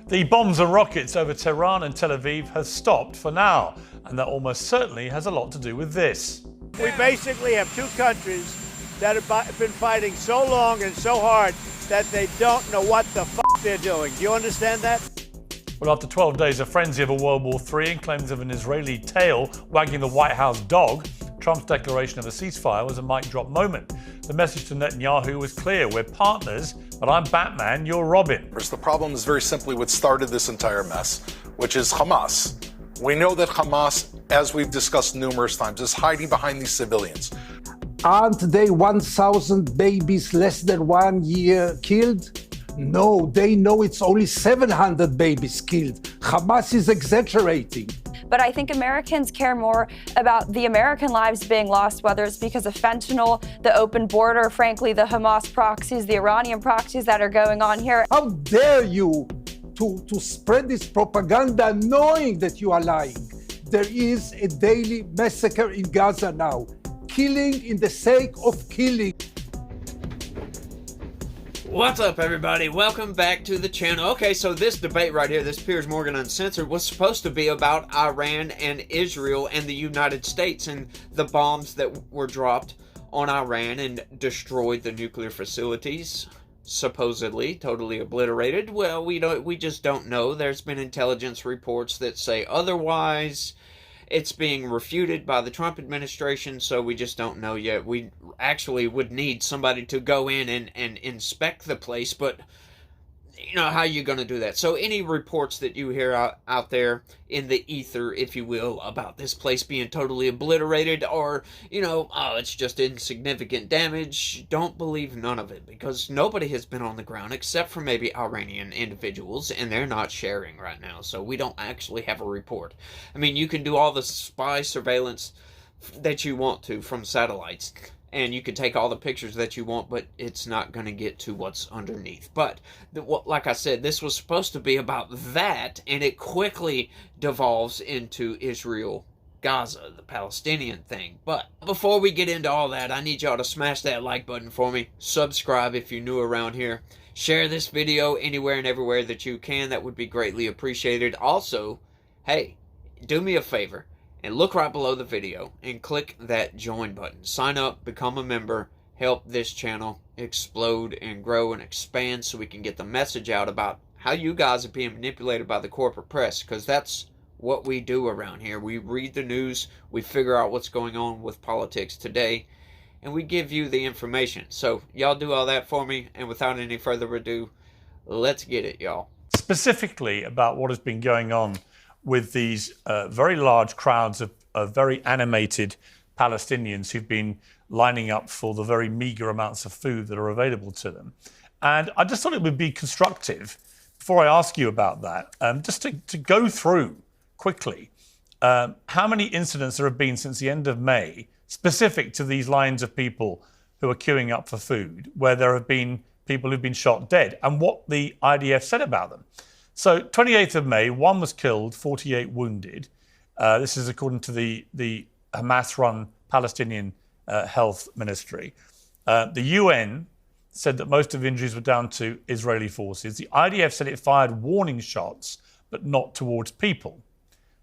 The bombs and rockets over Tehran and Tel Aviv have stopped for now, and that almost certainly has a lot to do with this. We basically have two countries that have been fighting so long and so hard that they don't know what the they're doing. Do you understand that? Well, after 12 days of frenzy over World War III and claims of an Israeli tail wagging the White House dog, Trump's declaration of a ceasefire was a mic drop moment. The message to Netanyahu was clear: we're partners, but I'm Batman, you're Robin. The problem is very simply what started this entire mess, which is Hamas. We know that Hamas, as we've discussed numerous times, is hiding behind these civilians. Aren't they 1,000 babies less than 1 year killed? No, they know it's only 700 babies killed. Hamas is exaggerating. But I think Americans care more about the American lives being lost, whether it's because of fentanyl, the open border, frankly, the Hamas proxies, the Iranian proxies that are going on here. How dare you to spread this propaganda knowing that you are lying? There is a daily massacre in Gaza now. Killing in the sake of killing. What's up, everybody? Welcome back to the channel. Okay, so this debate right here, this Piers Morgan Uncensored, was supposed to be about Iran and Israel and the United States and the bombs that were dropped on Iran and destroyed the nuclear facilities, supposedly totally obliterated. Well, we just don't know. There's been intelligence reports that say otherwise. It's being refuted by the Trump administration, so we just don't know yet. We actually would need somebody to go in and inspect the place, but you know, how are you going to do that? So any reports that you hear out there in the ether, if you will, about this place being totally obliterated or, you know, oh, it's just insignificant damage, don't believe none of it, because nobody has been on the ground except for maybe Iranian individuals, and they're not sharing right now, so we don't actually have a report. I mean, you can do all the spy surveillance that you want to from satellites, and you can take all the pictures that you want, but it's not going to get to what's underneath. But, like I said, this was supposed to be about that, and it quickly devolves into Israel-Gaza, the Palestinian thing. But before we get into all that, I need y'all to smash that like button for me. Subscribe if you're new around here. Share this video anywhere and everywhere that you can. That would be greatly appreciated. Also, hey, do me a favor and look right below the video and click that join button. Sign up, become a member, help this channel explode and grow and expand so we can get the message out about how you guys are being manipulated by the corporate press, because that's what we do around here. We read the news, we figure out what's going on with politics today, and we give you the information. So y'all do all that for me, and without any further ado, let's get it, y'all. Specifically about what has been going on with these very large crowds of very animated Palestinians who've been lining up for the very meager amounts of food that are available to them. And I just thought it would be constructive, before I ask you about that, just to go through quickly how many incidents there have been since the end of May, specific to these lines of people who are queuing up for food, where there have been people who've been shot dead, and what the IDF said about them. So 28th of May, 1 was killed, 48 wounded. This is according to the Hamas-run Palestinian Health Ministry. The UN said that most of injuries were down to Israeli forces. The IDF said it fired warning shots, but not towards people.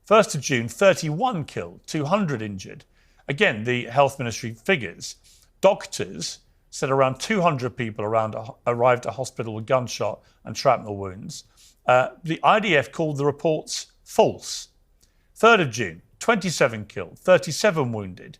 1st of June, 31 killed, 200 injured. Again, the Health Ministry figures. Doctors said around 200 people arrived at hospital with gunshot and shrapnel wounds. The IDF called the reports false. 3rd of June, 27 killed, 37 wounded.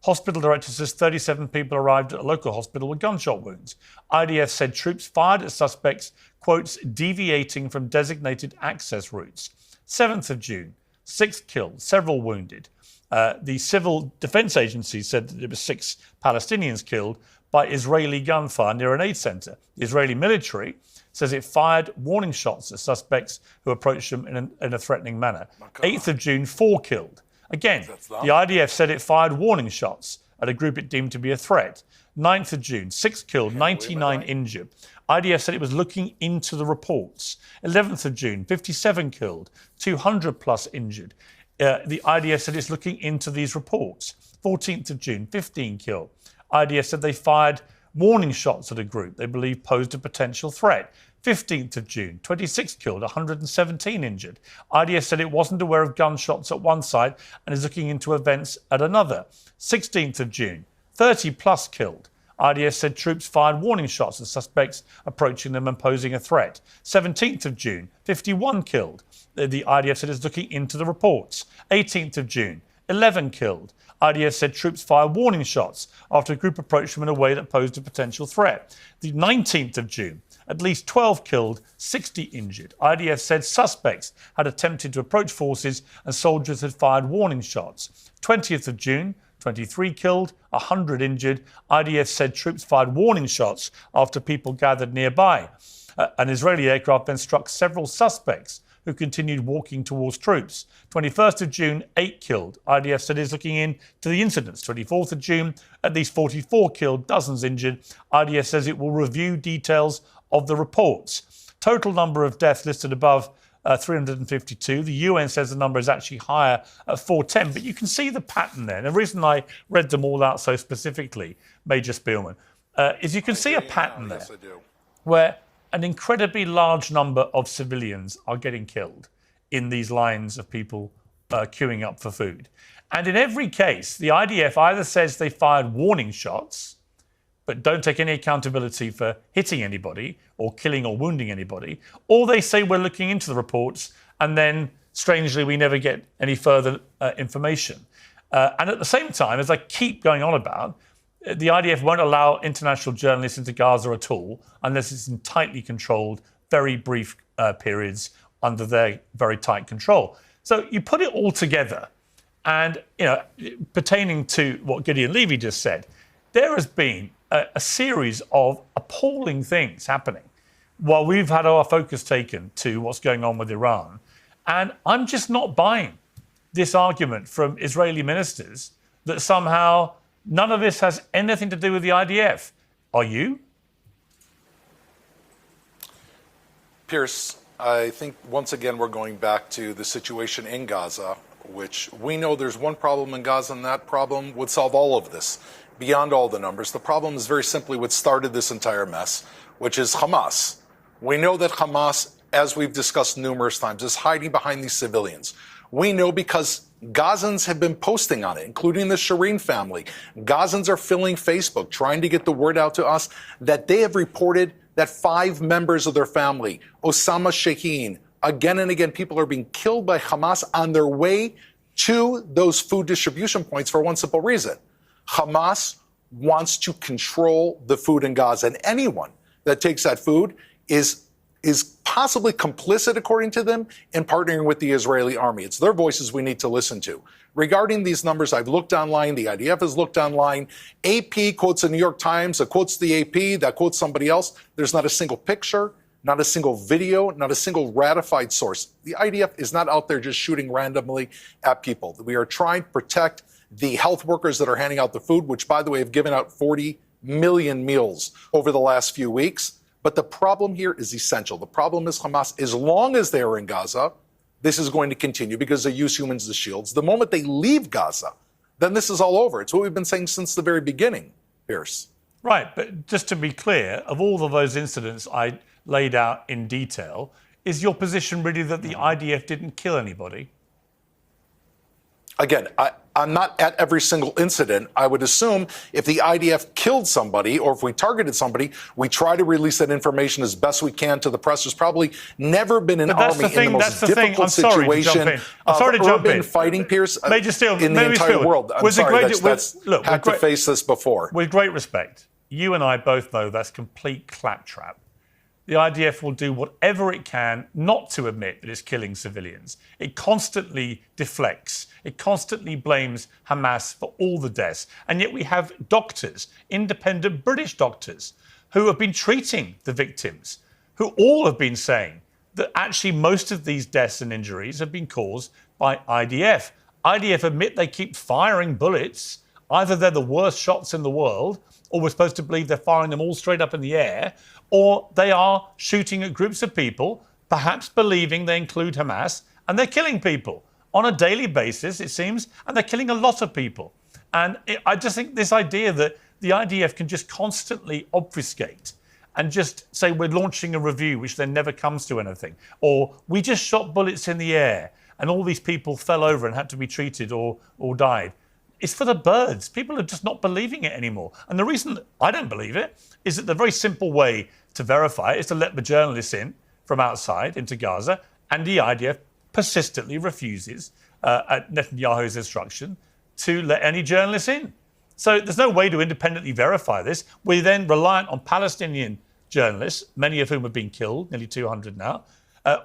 Hospital director says 37 people arrived at a local hospital with gunshot wounds. IDF said troops fired at suspects, quotes, deviating from designated access routes. 7th of June, 6 killed, several wounded. The Civil Defense Agency said that there were 6 Palestinians killed by Israeli gunfire near an aid center. The Israeli military says it fired warning shots at suspects who approached them in a threatening manner. 8th of June, 4 killed. Again, the IDF said it fired warning shots at a group it deemed to be a threat. 9th of June, 6 killed, 99 injured. IDF said it was looking into the reports. 11th of June, 57 killed, 200 plus injured. The IDF said it's looking into these reports. 14th of June, 15 killed. IDF said they fired warning shots at a group they believe posed a potential threat. 15th of June, 26 killed, 117 injured. IDF said it wasn't aware of gunshots at one site and is looking into events at another. 16th of June, 30 plus killed. IDF said troops fired warning shots at suspects approaching them and posing a threat. 17th of June, 51 killed. The IDF said it's looking into the reports. 18th of June, 11 killed. IDF said troops fired warning shots after a group approached them in a way that posed a potential threat. The 19th of June, at least 12 killed, 60 injured. IDF said suspects had attempted to approach forces and soldiers had fired warning shots. 20th of June, 23 killed, 100 injured. IDF said troops fired warning shots after people gathered nearby. An Israeli aircraft then struck several suspects who continued walking towards troops. 21st of June, 8 killed. IDF said it's looking into the incidents. 24th of June, at least 44 killed, dozens injured. IDF says it will review details of the reports. Total number of deaths listed above 352. The UN says the number is actually higher at 410, but you can see the pattern there. And the reason I read them all out so specifically, Major Spielman, is you can see a pattern there. Yes, I do. Where an incredibly large number of civilians are getting killed in these lines of people queuing up for food. And in every case, the IDF either says they fired warning shots, but don't take any accountability for hitting anybody or killing or wounding anybody, or they say we're looking into the reports, and then, strangely, we never get any further information. And at the same time, as I keep going on about, the IDF won't allow international journalists into Gaza at all unless it's in tightly controlled, very brief periods under their very tight control. So you put it all together, and pertaining to what Gideon Levy just said, there has been a series of appalling things happening while we've had our focus taken to what's going on with Iran. And I'm just not buying this argument from Israeli ministers that somehow none of this has anything to do with the IDF. Are you? Piers, I think once again we're going back to the situation in Gaza, which we know there's one problem in Gaza, and that problem would solve all of this. Beyond all the numbers, the problem is very simply what started this entire mess, which is Hamas. We know that Hamas, as we've discussed numerous times, is hiding behind these civilians. We know because Gazans have been posting on it, including the Shireen family. Gazans are filling Facebook, trying to get the word out to us that they have reported that 5 members of their family, Osama Shaheen, again and again, people are being killed by Hamas on their way to those food distribution points for one simple reason. Hamas wants to control the food in Gaza, and anyone that takes that food is possibly complicit, according to them, in partnering with the Israeli army. It's their voices we need to listen to. Regarding these numbers, I've looked online, the IDF has looked online, AP quotes the New York Times, that quotes the AP, that quotes somebody else. There's not a single picture, not a single video, not a single ratified source. The IDF is not out there just shooting randomly at people. We are trying to protect the health workers that are handing out the food, which, by the way, have given out 40 million meals over the last few weeks. But the problem here is essential. The problem is Hamas, as long as they are in Gaza, this is going to continue because they use humans as shields. The moment they leave Gaza, then this is all over. It's what we've been saying since the very beginning, Piers. Right, but just to be clear, of all of those incidents I laid out in detail, is your position really that the IDF didn't kill anybody? Again, I'm not at every single incident. I would assume if the IDF killed somebody or if we targeted somebody, we try to release that information as best we can to the press. There's probably never been an army in the most difficult situation of urban fighting, Piers, in the entire world. I'm sorry, had to face this before. With great respect, you and I both know that's complete claptrap. The IDF will do whatever it can not to admit that it's killing civilians. It constantly deflects. It constantly blames Hamas for all the deaths. And yet we have doctors, independent British doctors, who have been treating the victims, who all have been saying that actually most of these deaths and injuries have been caused by IDF. IDF admit they keep firing bullets. Either they're the worst shots in the world, or we're supposed to believe they're firing them all straight up in the air, or they are shooting at groups of people, perhaps believing they include Hamas, and they're killing people on a daily basis, it seems, and they're killing a lot of people. And I just think this idea that the IDF can just constantly obfuscate and just say we're launching a review, which then never comes to anything. Or we just shot bullets in the air and all these people fell over and had to be treated or died. It's for the birds. People are just not believing it anymore. And the reason I don't believe it is that the very simple way to verify it is to let the journalists in from outside into Gaza, and the IDF persistently refuses, at Netanyahu's instruction, to let any journalists in. So there's no way to independently verify this. We're then reliant on Palestinian journalists, many of whom have been killed, nearly 200 now,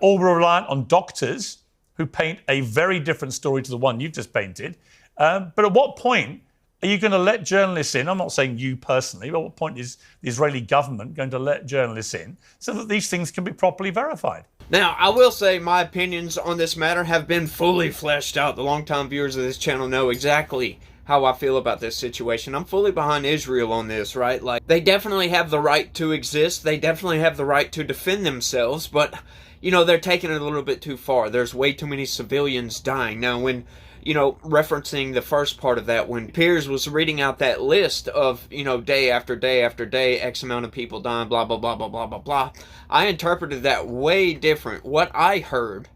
or we're reliant on doctors who paint a very different story to the one you've just painted. But at what point are you going to let journalists in? I'm not saying you personally, but at what point is the Israeli government going to let journalists in so that these things can be properly verified? Now, I will say my opinions on this matter have been fully fleshed out. The longtime viewers of this channel know exactly how I feel about this situation. I'm fully behind Israel on this, right? Like, they definitely have the right to exist. They definitely have the right to defend themselves, but, you know, they're taking it a little bit too far. There's way too many civilians dying. Now, when, you know, referencing the first part of that, when Piers was reading out that list of, you know, day after day after day, X amount of people dying, blah, blah, blah, blah, blah, blah, blah, I interpreted that way different. What I heard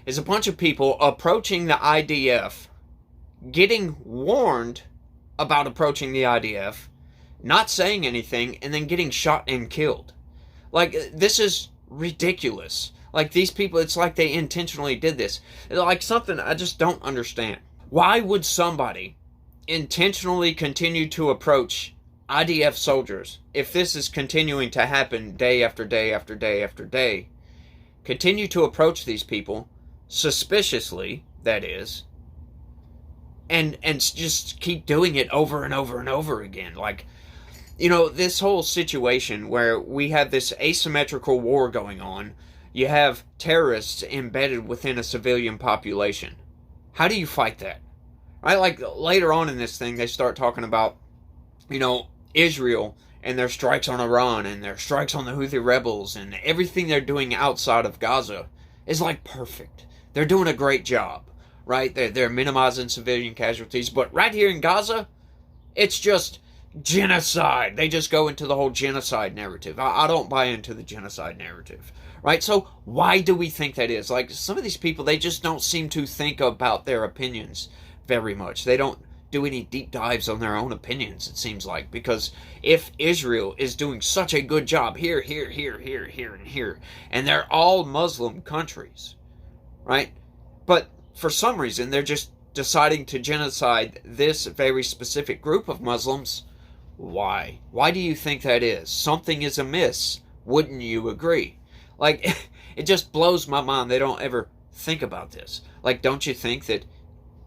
is a bunch of people approaching the IDF, getting warned about approaching the IDF, not saying anything, and then getting shot and killed. Like, this is ridiculous. Like, these people, it's like they intentionally did this. Like, something I just don't understand. Why would somebody intentionally continue to approach IDF soldiers if this is continuing to happen day after day after day after day? Continue to approach these people, suspiciously, that is, and just keep doing it over and over and over again. Like, you know, this whole situation where we have this asymmetrical war going on, you have terrorists embedded within a civilian population. How do you fight that? Right? Like, later on in this thing, they start talking about, you know, Israel and their strikes on Iran and their strikes on the Houthi rebels, and everything they're doing outside of Gaza is like perfect. They're doing a great job, right? They're minimizing civilian casualties, but right here in Gaza, it's just genocide. They just go into the whole genocide narrative. I don't buy into the genocide narrative, right? So why do we think that is? Like, some of these people, they just don't seem to think about their opinions very much. They don't do any deep dives on their own opinions, it seems like, because if Israel is doing such a good job here, and here, and they're all Muslim countries, right? But for some reason, they're just deciding to genocide this very specific group of Muslims. Why? Why do you think that is? Something is amiss. Wouldn't you agree? Like, it just blows my mind they don't ever think about this. Like, don't you think that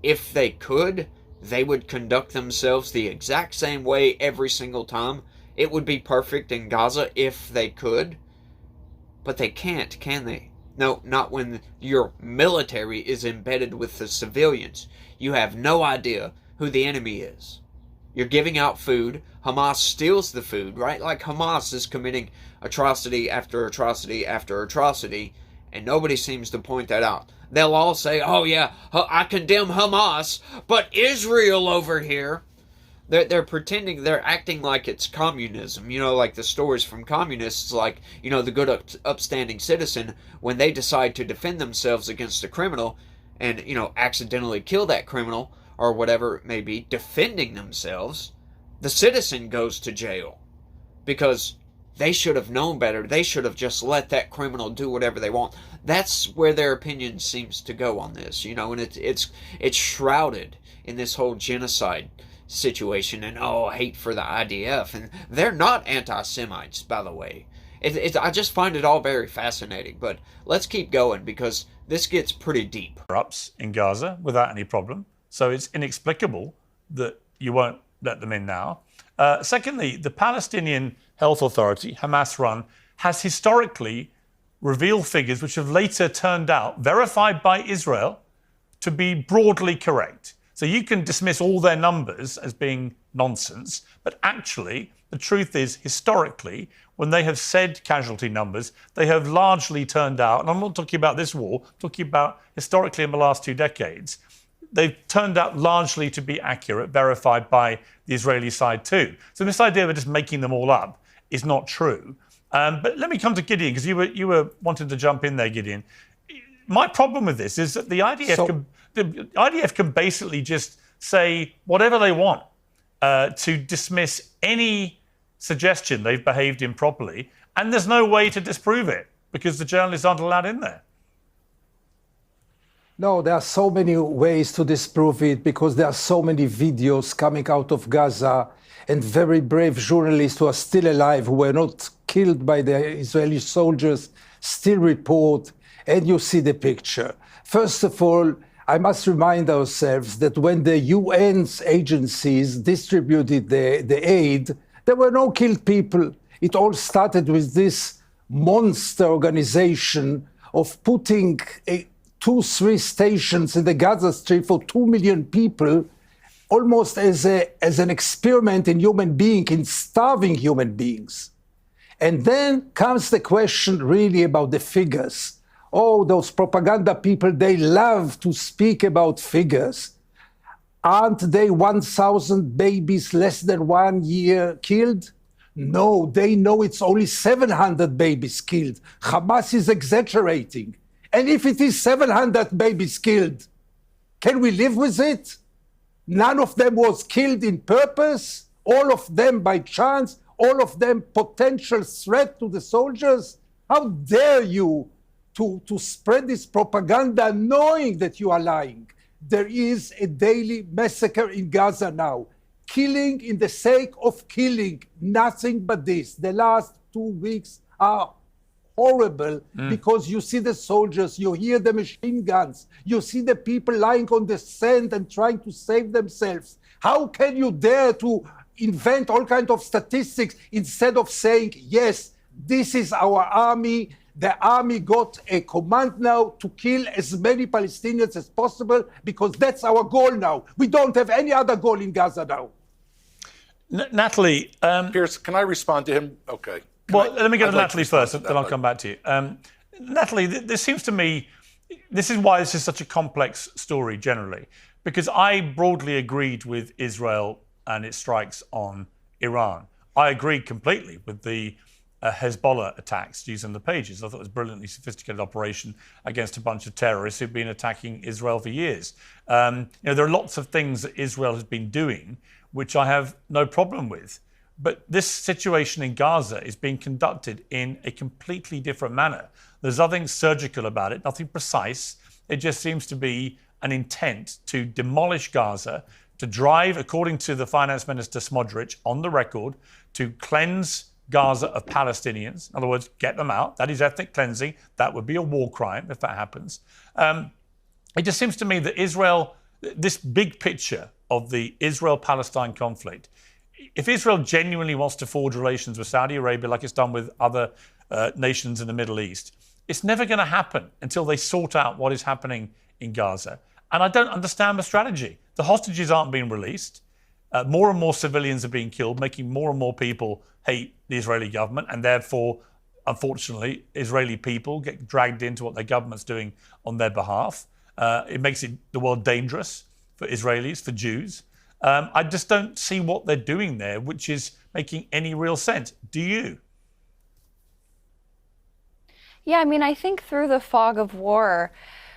if they could, they would conduct themselves the exact same way every single time? It would be perfect in Gaza if they could. But they can't, can they? No, not when your military is embedded with the civilians. You have no idea who the enemy is. You're giving out food. Hamas steals the food, right? Like, Hamas is committing atrocity after atrocity after atrocity, and nobody seems to point that out. They'll all say, oh yeah, I condemn Hamas, but Israel over here. They're pretending, they're acting like it's communism. You know, like the stories from communists, like, you know, the good upstanding citizen, when they decide to defend themselves against a criminal and, you know, accidentally kill that criminal or whatever it may be, defending themselves, the citizen goes to jail because they should have known better. They should have just let that criminal do whatever they want. That's where their opinion seems to go on this, you know, and it's shrouded in this whole genocide situation and hate for the IDF, and they're not anti-Semites, by the way. I just find it all very fascinating, but let's keep going because this gets pretty deep. Erupts in Gaza without any problem, so it's inexplicable that you won't let them in now. Secondly, the Palestinian Health Authority, Hamas-run, has historically revealed figures which have later turned out, verified by Israel, to be broadly correct. So you can dismiss all their numbers as being nonsense, but actually the truth is, historically, when they have said casualty numbers, they have largely turned out, and I'm not talking about this war, I'm talking about historically in the last 2 decades, they've turned out largely to be accurate, verified by the Israeli side too. So this idea of just making them all up is not true. But let me come to Gideon, because you were wanting to jump in there, Gideon. My problem with this is that the IDF can basically just say whatever they want to dismiss any suggestion they've behaved improperly, and there's no way to disprove it because the journalists aren't allowed in there. No, there are so many ways to disprove it because there are so many videos coming out of Gaza and very brave journalists who are still alive, who were not killed by the Israeli soldiers, still report, and you see the picture. First of all, I must remind ourselves that when the UN's agencies distributed the aid, there were no killed people. It all started with this monster organization of putting 2-3 stations in the Gaza Strip for 2 million people, almost as an experiment in human being, in starving human beings. And then comes the question really about the figures. Oh, those propaganda people, they love to speak about figures. Aren't they 1,000 babies less than 1 year killed? No, they know it's only 700 babies killed. Hamas is exaggerating. And if it is 700 babies killed, can we live with it? None of them was killed in purpose, all of them by chance, all of them potential threat to the soldiers. How dare you to spread this propaganda knowing that you are lying? There is a daily massacre in Gaza now. Killing in the sake of killing, nothing but this. The last 2 weeks are horrible because you see the soldiers, you hear the machine guns, you see the people lying on the sand and trying to save themselves. How can you dare to invent all kinds of statistics instead of saying, yes, this is our army. The army got a command now to kill as many Palestinians as possible because that's our goal now. We don't have any other goal in Gaza now. Natalie. Piers, can I respond to him? Okay. Let me go to Natalie first, then I'll come back to you. Natalie, this seems to me, this is why this is such a complex story generally, because I broadly agreed with Israel and its strikes on Iran. I agreed completely with the Hezbollah attacks using the pages. I thought it was a brilliantly sophisticated operation against a bunch of terrorists who've been attacking Israel for years. There are lots of things that Israel has been doing which I have no problem with. But this situation in Gaza is being conducted in a completely different manner. There's nothing surgical about it, nothing precise. It just seems to be an intent to demolish Gaza, to drive, according to the finance minister Smotrich, on the record, to cleanse Gaza of Palestinians. In other words, get them out. That is ethnic cleansing. That would be a war crime if that happens. It just seems to me that Israel, this big picture of the Israel-Palestine conflict, if Israel genuinely wants to forge relations with Saudi Arabia like it's done with other nations in the Middle East, it's never going to happen until they sort out what is happening in Gaza. And I don't understand the strategy. The hostages aren't being released. More and more civilians are being killed, making more and more people hate the Israeli government. And therefore, unfortunately, Israeli people get dragged into what their government's doing on their behalf. It makes the world dangerous for Israelis, for Jews. I just don't see what they're doing there, which is making any real sense. Do you? Yeah, I mean, I think through the fog of war,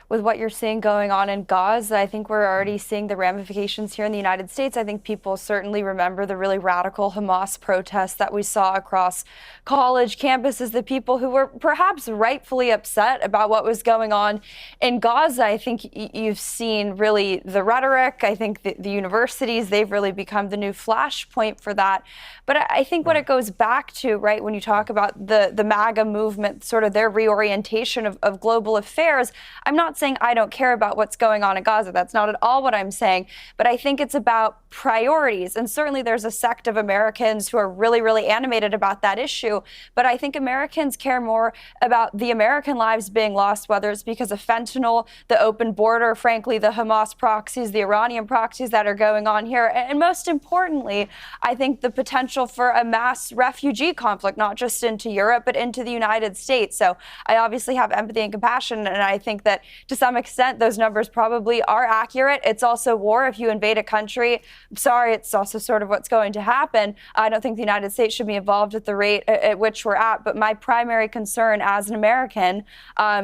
with what you're seeing going on in Gaza, I think we're already seeing the ramifications here in the United States. I think people certainly remember the really radical Hamas protests that we saw across college campuses, the people who were perhaps rightfully upset about what was going on in Gaza. I think you've seen really the rhetoric. I think the universities, they've really become the new flashpoint for that. But I think what it goes back to, right, when you talk about the MAGA movement, sort of their reorientation of global affairs, I'm not saying I don't care about what's going on in Gaza. That's not at all what I'm saying. But I think it's about priorities. And certainly there's a sect of Americans who are really, really animated about that issue. But I think Americans care more about the American lives being lost, whether it's because of fentanyl, the open border, frankly, the Hamas proxies, the Iranian proxies that are going on here. And most importantly, I think the potential for a mass refugee conflict, not just into Europe, but into the United States. So I obviously have empathy and compassion. And I think that to some extent, those numbers probably are accurate. It's also war. If you invade a country, I'm sorry, it's also sort of what's going to happen. I don't think the United States should be involved at the rate at which we're at. But my primary concern as an American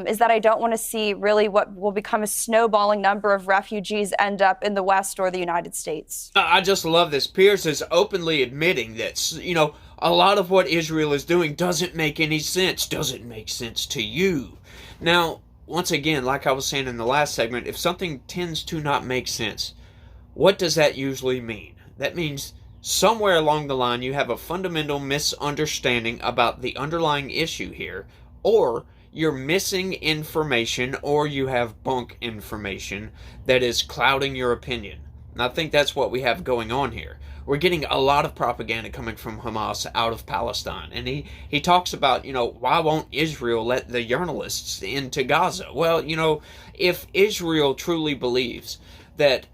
is that I don't want to see really what will become a snowballing number of refugees end up in the West or the United States. I just love this. Piers is openly admitting that, you know, a lot of what Israel is doing doesn't make any sense. Doesn't make sense to you. Now, once again, like I was saying in the last segment, if something tends to not make sense, what does that usually mean? That means somewhere along the line you have a fundamental misunderstanding about the underlying issue here, or you're missing information, or you have bunk information that is clouding your opinion. And I think that's what we have going on here. We're getting a lot of propaganda coming from Hamas out of Palestine. And he talks about, you know, why won't Israel let the journalists into Gaza? Well, you know, if Israel truly believes that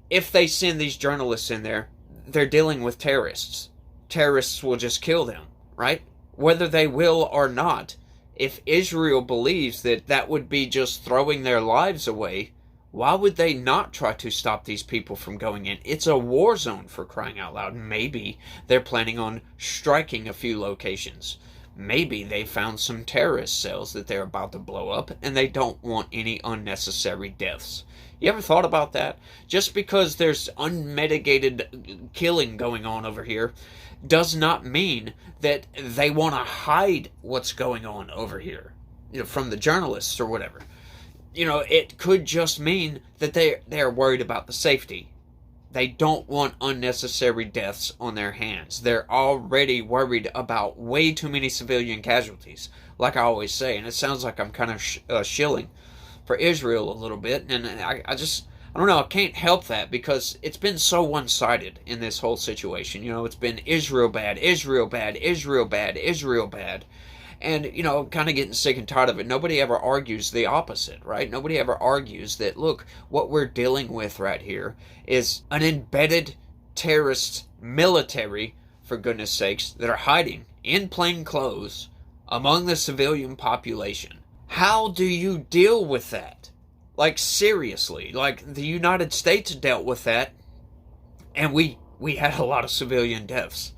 if they send these journalists in there, they're dealing with terrorists, terrorists will just kill them, right? Whether they will or not, if Israel believes that that would be just throwing their lives away, why would they not try to stop these people from going in? It's a war zone, for crying out loud. Maybe they're planning on striking a few locations. Maybe they found some terrorist cells that they're about to blow up and they don't want any unnecessary deaths. You ever thought about that? Just because there's unmitigated killing going on over here does not mean that they want to hide what's going on over here, you know, from the journalists or whatever. You know, it could just mean that they're worried about the safety. They don't want unnecessary deaths on their hands. They're already worried about way too many civilian casualties, like I always say. And it sounds like I'm kind of shilling for Israel a little bit. And I don't know, I can't help that because it's been so one-sided in this whole situation. You know, it's been Israel bad, Israel bad, Israel bad, Israel bad. And, you know, kind of getting sick and tired of it. Nobody ever argues the opposite, right? Nobody ever argues that, look, what we're dealing with right here is an embedded terrorist military, for goodness sakes, that are hiding in plain clothes among the civilian population. How do you deal with that? Like, seriously, like the United States dealt with that, and we had a lot of civilian deaths.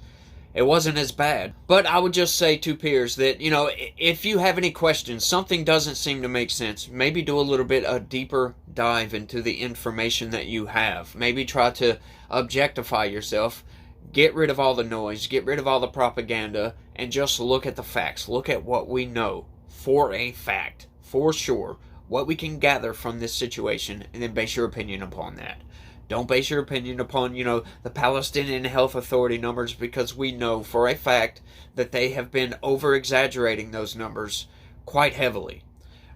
It wasn't as bad. But I would just say to Piers that, you know, if you have any questions, something doesn't seem to make sense, maybe do a little bit a deeper dive into the information that you have. Maybe try to objectify yourself, get rid of all the noise, get rid of all the propaganda, and just look at the facts. Look at what we know for a fact, for sure, what we can gather from this situation, and then base your opinion upon that. Don't base your opinion upon, you know, the Palestinian Health Authority numbers, because we know for a fact that they have been over-exaggerating those numbers quite heavily,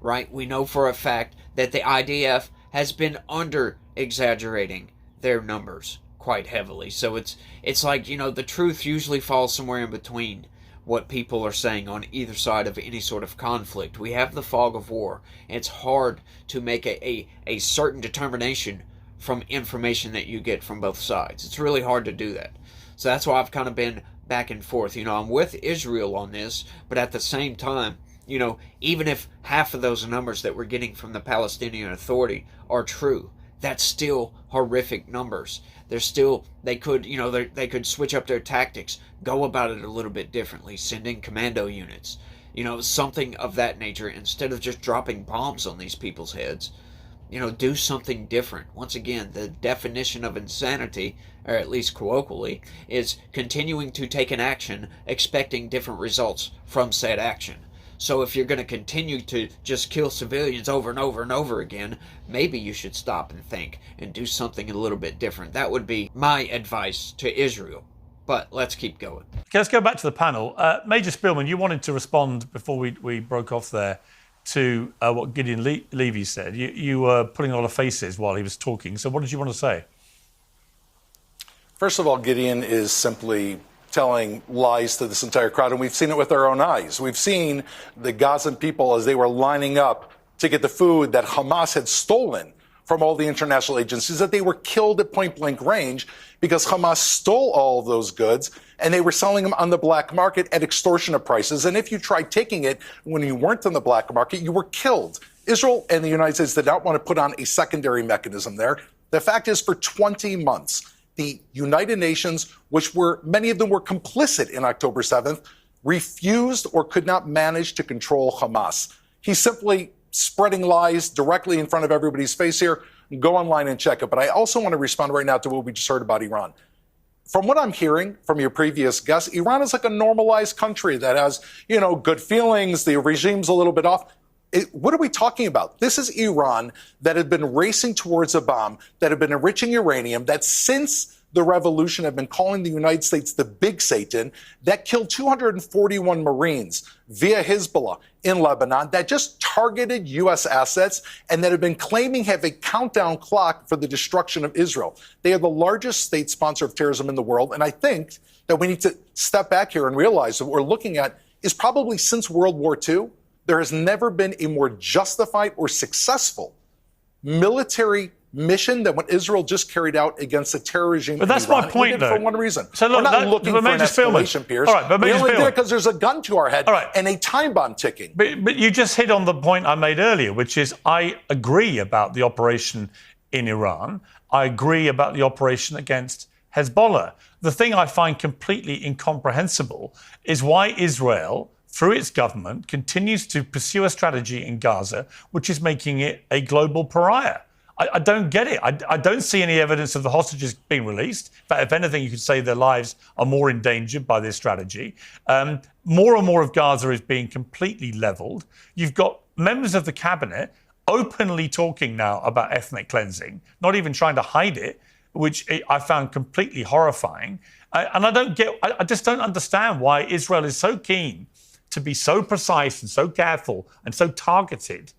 right? We know for a fact that the IDF has been under-exaggerating their numbers quite heavily. So it's like, you know, the truth usually falls somewhere in between what people are saying on either side of any sort of conflict. We have the fog of war. It's hard to make a certain determination from information that you get from both sides. It's really hard to do that. So that's why I've kind of been back and forth. You know, I'm with Israel on this, but at the same time, you know, even if half of those numbers that we're getting from the Palestinian Authority are true, that's still horrific numbers. They're still, they could, you know, they could switch up their tactics, go about it a little bit differently, send in commando units, you know, something of that nature, instead of just dropping bombs on these people's heads. You know, do something different. Once again, the definition of insanity, or at least colloquially, is continuing to take an action, expecting different results from said action. So if you're going to continue to just kill civilians over and over and over again, maybe you should stop and think and do something a little bit different. That would be my advice to Israel. But let's keep going. Okay, let's go back to the panel. Major Spielman, you wanted to respond before we broke off there to what Gideon Levy said. You were putting a lot of faces while he was talking. So what did you want to say? First of all, Gideon is simply telling lies to this entire crowd, and we've seen it with our own eyes. We've seen the Gazan people as they were lining up to get the food that Hamas had stolen from all the international agencies, that they were killed at point-blank range because Hamas stole all of those goods and they were selling them on the black market at extortionate prices. And if you tried taking it when you weren't on the black market, you were killed Israel and the United States did not want to put on a secondary mechanism there. The fact is, for 20 months, the United Nations, which were many of them were complicit in October 7th, refused or could not manage to control Hamas. He's simply spreading lies directly in front of everybody's face here. Go online and check it. But I also want to respond right now to what we just heard about Iran. From what I'm hearing from your previous guest, Iran is like a normalized country that has, good feelings. The regime's a little bit off. What are we talking about? This is Iran that had been racing towards a bomb, that had been enriching uranium, that since the revolution have been calling the United States the big Satan, that killed 241 Marines via Hezbollah in Lebanon, that just targeted U.S. assets, and that have been claiming have a countdown clock for the destruction of Israel. They are the largest state sponsor of terrorism in the world, and I think that we need to step back here and realize that what we're looking at is probably since World War II, there has never been a more justified or successful military mission than what Israel just carried out against the terror regime. But that's my point, though. For one reason. So look, we're not looking for an escalation, Piers. All right, but we only did it because there's a gun to our head and a time bomb ticking. But you just hit on the point I made earlier, which is I agree about the operation in Iran. I agree about the operation against Hezbollah. The thing I find completely incomprehensible is why Israel, through its government, continues to pursue a strategy in Gaza, which is making it a global pariah. I don't get it. I don't see any evidence of the hostages being released. In fact, if anything, you could say their lives are more endangered by this strategy. More and more of Gaza is being completely leveled. You've got members of the cabinet openly talking now about ethnic cleansing, not even trying to hide it, which I found completely horrifying. And I just don't understand why Israel is so keen to be so precise and so careful and so targeted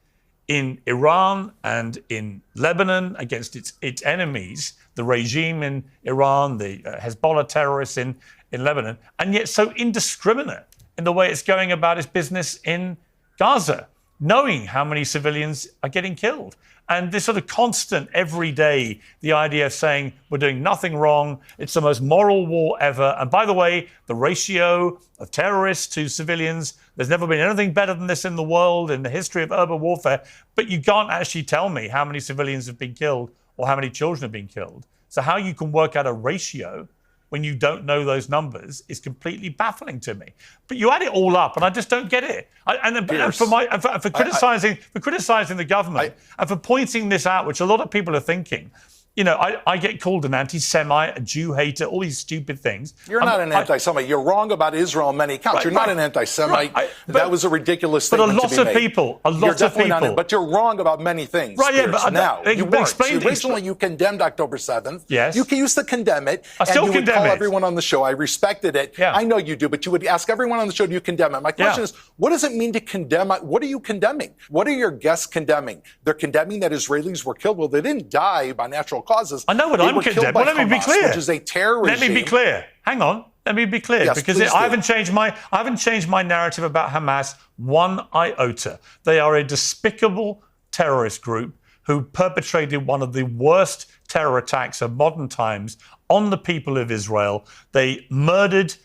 in Iran and in Lebanon against its enemies, the regime in Iran, the Hezbollah terrorists in Lebanon, and yet so indiscriminate in the way it's going about its business in Gaza, knowing how many civilians are getting killed. And this sort of constant, every day, the idea of saying we're doing nothing wrong, it's the most moral war ever. And by the way, the ratio of terrorists to civilians, there's never been anything better than this in the world, in the history of urban warfare. But you can't actually tell me how many civilians have been killed or how many children have been killed. So how you can work out a ratio when you don't know those numbers is completely baffling to me. But you add it all up, and I just don't get it. For criticizing the government and for pointing this out, which a lot of people are thinking, I get called an anti-Semite, a Jew hater, all these stupid things. You're not an anti-Semite. You're wrong about Israel on many counts. You're not an anti-Semite. That was a ridiculous statement to be made. But you're wrong about many things. Right, yeah, but now, you weren't. Originally, you condemned October 7th. Yes. You used to condemn it. I still condemn it. And you would call everyone on the show. I respected it. Yeah. I know you do, but you would ask everyone on the show, do you condemn it? My question is, what does it mean to condemn? What are you condemning? What are your guests condemning? They're condemning that Israelis were killed. Well, they didn't die by natural causes. I know what I'm condemning. Well, let me be clear. Which is a terror regime. Let me be clear. Hang on. Let me be clear, because I haven't changed my narrative about Hamas one iota. They are a despicable terrorist group who perpetrated one of the worst terror attacks of modern times on the people of Israel. They murdered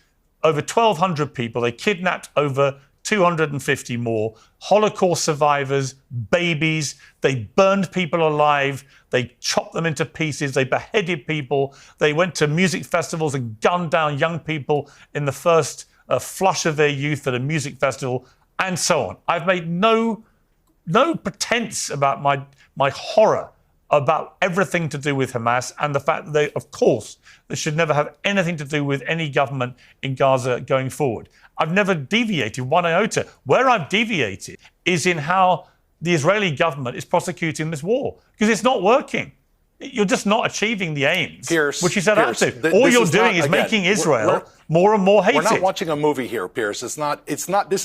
over 1,200 people. They kidnapped over 250 more, Holocaust survivors, babies. They burned people alive. They chopped them into pieces. They beheaded people. They went to music festivals and gunned down young people in the first flush of their youth at a music festival, and so on. I've made no pretense about my horror about everything to do with Hamas and the fact that they should never have anything to do with any government in Gaza going forward. I've never deviated one iota. Where I've deviated is in how the Israeli government is prosecuting this war, because it's not working. You're just not achieving the aims, which you set out to. All you're doing is making Israel more and more hated. We're not watching a movie here, Piers. This is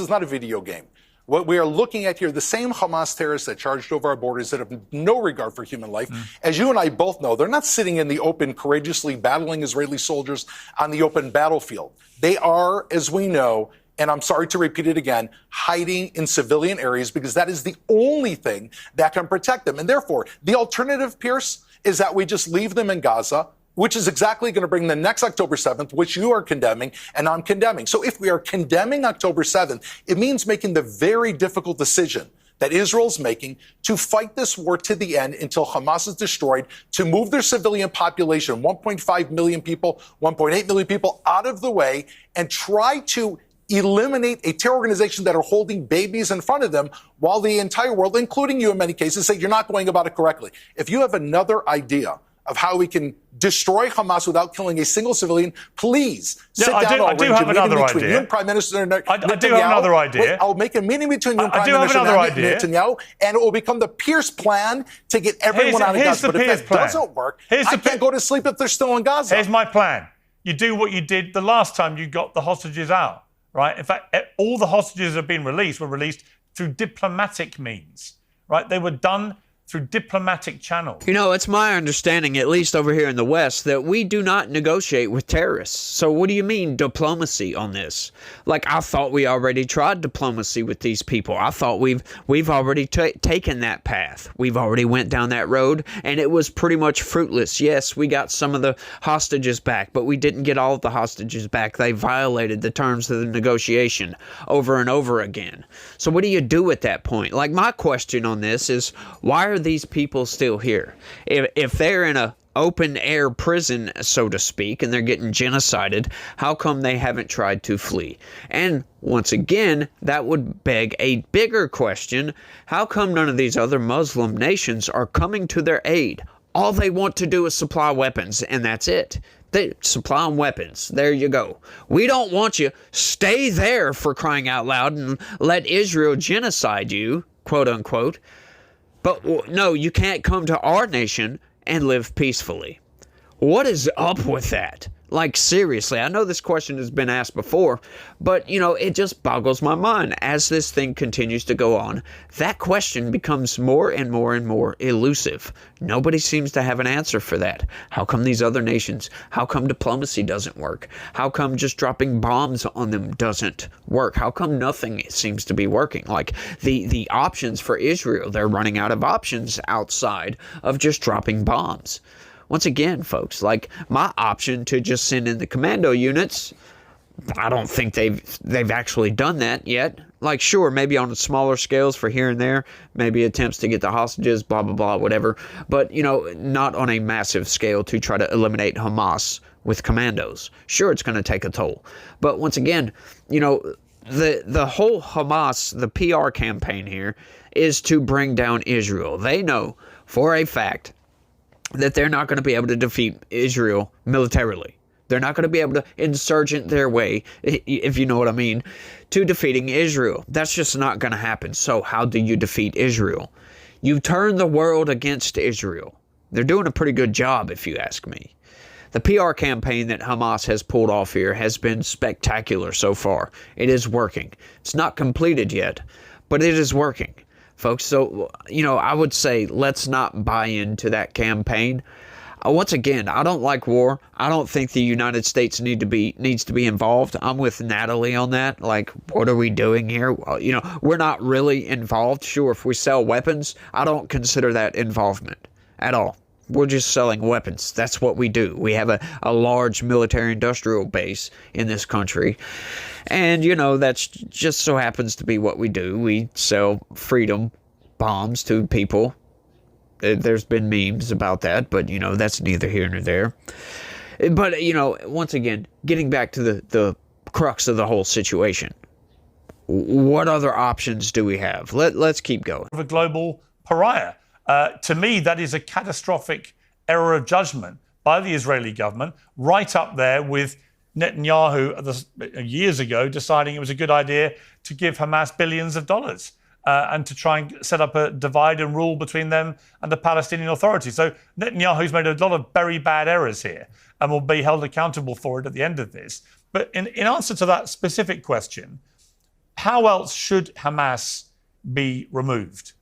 not a video game. What we are looking at here, the same Hamas terrorists that charged over our borders that have no regard for human life, as you and I both know, they're not sitting in the open courageously battling Israeli soldiers on the open battlefield. They are, as we know, and I'm sorry to repeat it again, hiding in civilian areas because that is the only thing that can protect them. And therefore, the alternative, Piers, is that we just leave them in Gaza, which is exactly going to bring the next October 7th, which you are condemning and I'm condemning. So if we are condemning October 7th, it means making the very difficult decision that Israel's making to fight this war to the end until Hamas is destroyed, to move their civilian population, 1.5 million people, 1.8 million people, out of the way and try to eliminate a terror organization that are holding babies in front of them while the entire world, including you in many cases, say you're not going about it correctly. If you have another idea of how we can destroy Hamas without killing a single civilian, please sit down. I do have another idea. You and Prime Minister Netanyahu. I do have another idea. Wait, I'll make a meeting between you and Prime Minister Netanyahu, and it will become the Pierce plan to get everyone out of Gaza. But if that doesn't work, I can't go to sleep if they're still in Gaza. Here's my plan. You do what you did the last time you got the hostages out, right? In fact, all the hostages that have been released were released through diplomatic means, right? They were done through diplomatic channels. You know, it's my understanding, at least over here in the West, that we do not negotiate with terrorists. So what do you mean diplomacy on this? Like, I thought we already tried diplomacy with these people. I thought we've already taken that path. We've already went down that road, and it was pretty much fruitless. Yes, we got some of the hostages back, but we didn't get all of the hostages back. They violated the terms of the negotiation over and over again. So what do you do at that point? Like, my question on this is, why are these people still here? If they're in a open air prison, so to speak, and they're getting genocided, how come they haven't tried to flee? And once again, that would beg a bigger question. How come none of these other Muslim nations are coming to their aid? All they want to do is supply weapons, and that's it. They supply them weapons. There you go. We don't want you. Stay there, for crying out loud, and let Israel genocide you, quote unquote. But no, you can't come to our nation and live peacefully. What is up with that? Like, seriously, I know this question has been asked before, but, you know, it just boggles my mind. As this thing continues to go on, that question becomes more and more and more elusive. Nobody seems to have an answer for that. How come these other nations? How come diplomacy doesn't work? How come just dropping bombs on them doesn't work? How come nothing seems to be working? Like, the options for Israel, they're running out of options outside of just dropping bombs. Once again, folks, like, my option to just send in the commando units, I don't think they've actually done that yet. Like, sure, maybe on smaller scales for here and there, maybe attempts to get the hostages, blah, blah, blah, whatever. But, you know, not on a massive scale to try to eliminate Hamas with commandos. Sure, it's going to take a toll. But once again, you know, the whole Hamas, the PR campaign here, is to bring down Israel. They know for a fact that they're not going to be able to defeat Israel militarily. They're not going to be able to insurgent their way, if you know what I mean, to defeating Israel. That's just not going to happen. So how do you defeat Israel? You turn the world against Israel. They're doing a pretty good job, if you ask me. The PR campaign that Hamas has pulled off here has been spectacular so far. It is working. It's not completed yet, but it is working, folks. So, you know, I would say let's not buy into that campaign. Once again, I don't like war. I don't think the United States needs to be involved. I'm with Natalie on that. Like, what are we doing here? Well, you know, we're not really involved. Sure, if we sell weapons, I don't consider that involvement at all. We're just selling weapons. That's what we do. We have a large military-industrial base in this country. And, you know, that's just so happens to be what we do. We sell freedom bombs to people. There's been memes about that, but, you know, that's neither here nor there. But, you know, once again, getting back to the crux of the whole situation, what other options do we have? Let's keep going. Of a global pariah. To me, that is a catastrophic error of judgment by the Israeli government, right up there with Netanyahu years ago deciding it was a good idea to give Hamas billions of dollars. And to try and set up a divide and rule between them and the Palestinian Authority. So Netanyahu's made a lot of very bad errors here and will be held accountable for it at the end of this. But in answer to that specific question, how else should Hamas be removed?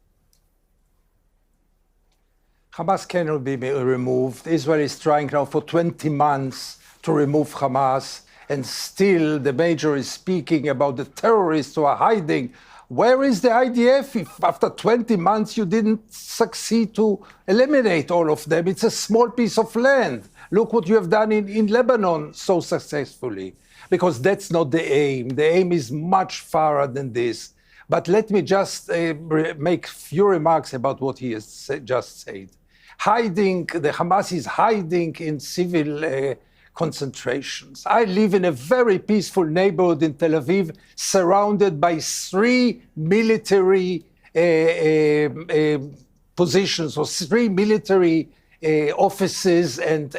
Hamas cannot be removed. Israel is trying now for 20 months to remove Hamas, and still the major is speaking about the terrorists who are hiding. Where is the IDF if after 20 months you didn't succeed to eliminate all of them? It's a small piece of land. Look what you have done in Lebanon so successfully. Because that's not the aim. The aim is much farther than this. But let me just make few remarks about what he has just said. The Hamas is hiding in civil concentrations. I live in a very peaceful neighborhood in Tel Aviv, surrounded by 3 military positions or 3 military offices and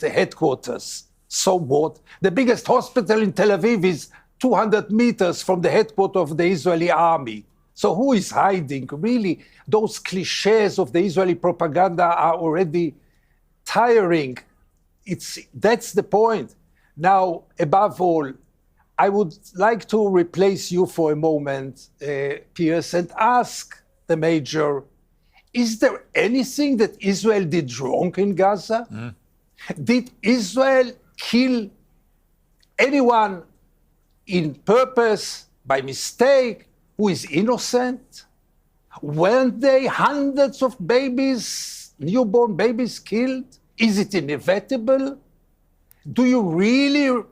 headquarters. So what? The biggest hospital in Tel Aviv is 200 meters from the headquarters of the Israeli army. So who is hiding? Really, those cliches of the Israeli propaganda are already tiring. That's the point. Now, above all, I would like to replace you for a moment, Piers, and ask the Major, is there anything that Israel did wrong in Gaza? Did Israel kill anyone in purpose, by mistake, who is innocent? Weren't they hundreds of babies, newborn babies killed? Is it inevitable? Do you really...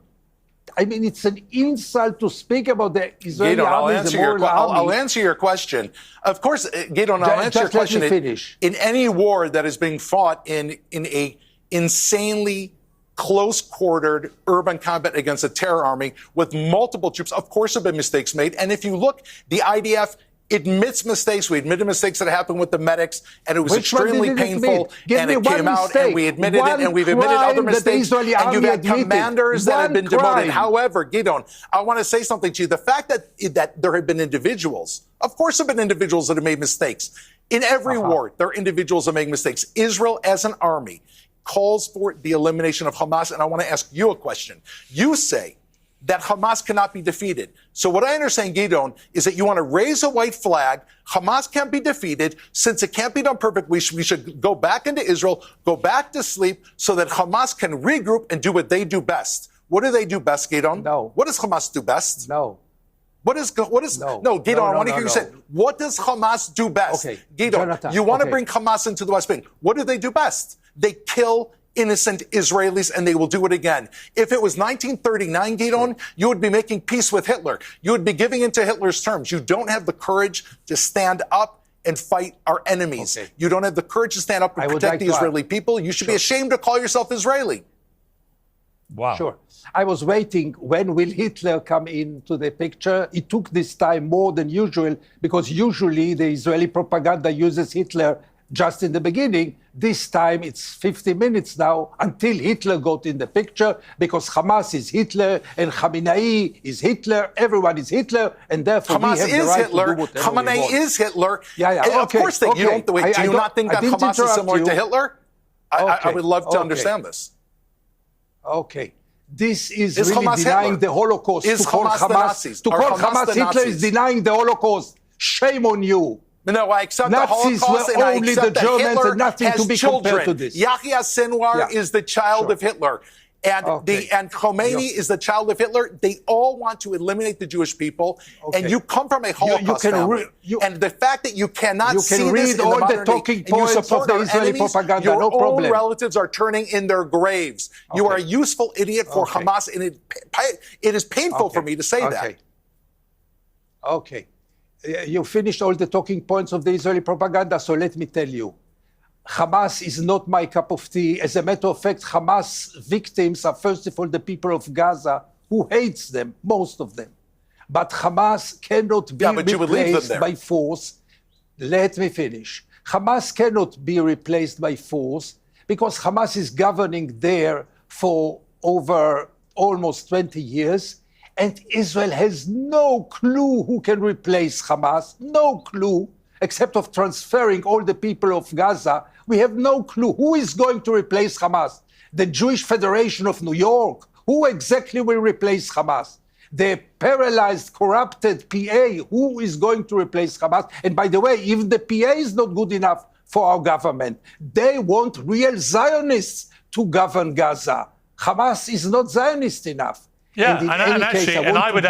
I mean, it's an insult to speak about the Israeli army as a moral army. I'll answer your question. Of course, Gideon, I'll answer your question. Let me finish. In any war that is being fought in a insanely close-quartered urban combat against a terror army with multiple troops, of course there have been mistakes made. And if you look, the IDF admits mistakes. We admitted mistakes that happened with the medics, and it was extremely painful. And it came out, and we admitted it, and we've admitted other mistakes. And you've had commanders that have been demoted. However, Gideon, I want to say something to you. The fact that there have been individuals, of course there have been individuals that have made mistakes. In every war, there are individuals that make mistakes. Israel, as an army, calls for the elimination of Hamas, and I want to ask you a question. You say that Hamas cannot be defeated. So what I understand, Gideon, is that you want to raise a white flag. Hamas can't be defeated. Since it can't be done perfectly, we should go back into Israel, go back to sleep, so that Hamas can regroup and do what they do best. What do they do best, Gideon? No. What does Hamas do best? No. No, Gideon, I want to hear you say, what does Hamas do best? Okay. Gideon, Jonathan, you want to bring Hamas into the West Bank. What do they do best? They kill innocent Israelis, and they will do it again. If it was 1939, Gideon, you would be making peace with Hitler. You would be giving into Hitler's terms. You don't have the courage to stand up and fight our enemies. Okay. You don't have the courage to stand up and protect the Israeli people. You should be ashamed to call yourself Israeli. Wow. Sure. I was waiting, when will Hitler come into the picture? It took this time more than usual, because usually the Israeli propaganda uses Hitler just in the beginning. This time it's 50 minutes now until Hitler got in the picture, because Hamas is Hitler and Khamenei is Hitler. Everyone is Hitler, and therefore Hamas we have the is right Hitler. to do whatever we Khamenei want. is Hitler. Yeah. Okay, of course, do you not think that Hamas is similar to Hitler? I would love to understand this. Okay. This is really Hamas denying Hitler? the Holocaust. Is Hamas the Nazis? To call Hamas Hamas the Hitler Nazis? is denying the Holocaust. Shame on you. No, I accept Nazis the Holocaust, were and I only accept the that Germans Hitler and nothing has to be children. compared to this. Yahya Sinwar is the child of Hitler. And Khomeini is the child of Hitler. They all want to eliminate the Jewish people. Okay. And you come from a Holocaust family. And the fact that you cannot see this in the modern talking day, and you support of the Israeli enemies, propaganda, your no problem. own relatives are turning in their graves. You are a useful idiot for Hamas, and it is painful for me to say that. Okay. You finished all the talking points of the Israeli propaganda, so let me tell you. Hamas is not my cup of tea. As a matter of fact, Hamas victims are first of all the people of Gaza, who hates them, most of them. But Hamas cannot be replaced by force. Let me finish. Hamas cannot be replaced by force because Hamas is governing there for over almost 20 years. And Israel has no clue who can replace Hamas, no clue, except of transferring all the people of Gaza. We have no clue who is going to replace Hamas. The Jewish Federation of New York, who exactly will replace Hamas? The paralyzed, corrupted PA, who is going to replace Hamas? And by the way, even the PA is not good enough for our government. They want real Zionists to govern Gaza. Hamas is not Zionist enough. Yeah, and I would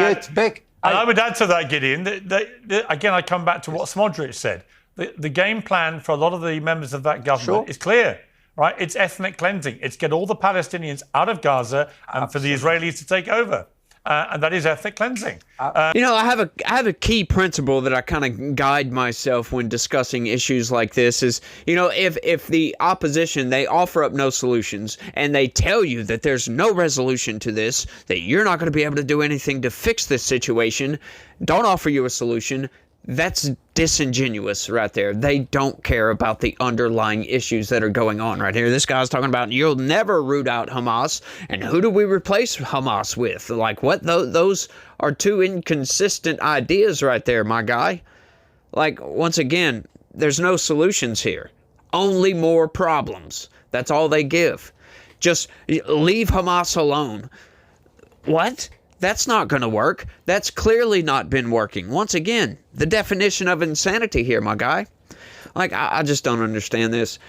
add to that, Gideon, again, I come back to what Smotrich said. The game plan for a lot of the members of that government is clear, right? It's ethnic cleansing. It's get all the Palestinians out of Gaza and for the Israelis to take over. and that is ethnic cleansing. You know, I have a key principle that I kind of guide myself when discussing issues like this is, you know, if the opposition, they offer up no solutions and they tell you that there's no resolution to this, that you're not going to be able to do anything to fix this situation, don't offer you a solution, that's disingenuous right there. They don't care about the underlying issues that are going on right here. This guy's talking about you'll never root out Hamas. And who do we replace Hamas with? Like, what? Those are two inconsistent ideas right there, my guy. Like, once again, there's no solutions here. Only more problems. That's all they give. Just leave Hamas alone. What? That's not going to work. That's clearly not been working. Once again, the definition of insanity here, my guy. Like, I just don't understand this.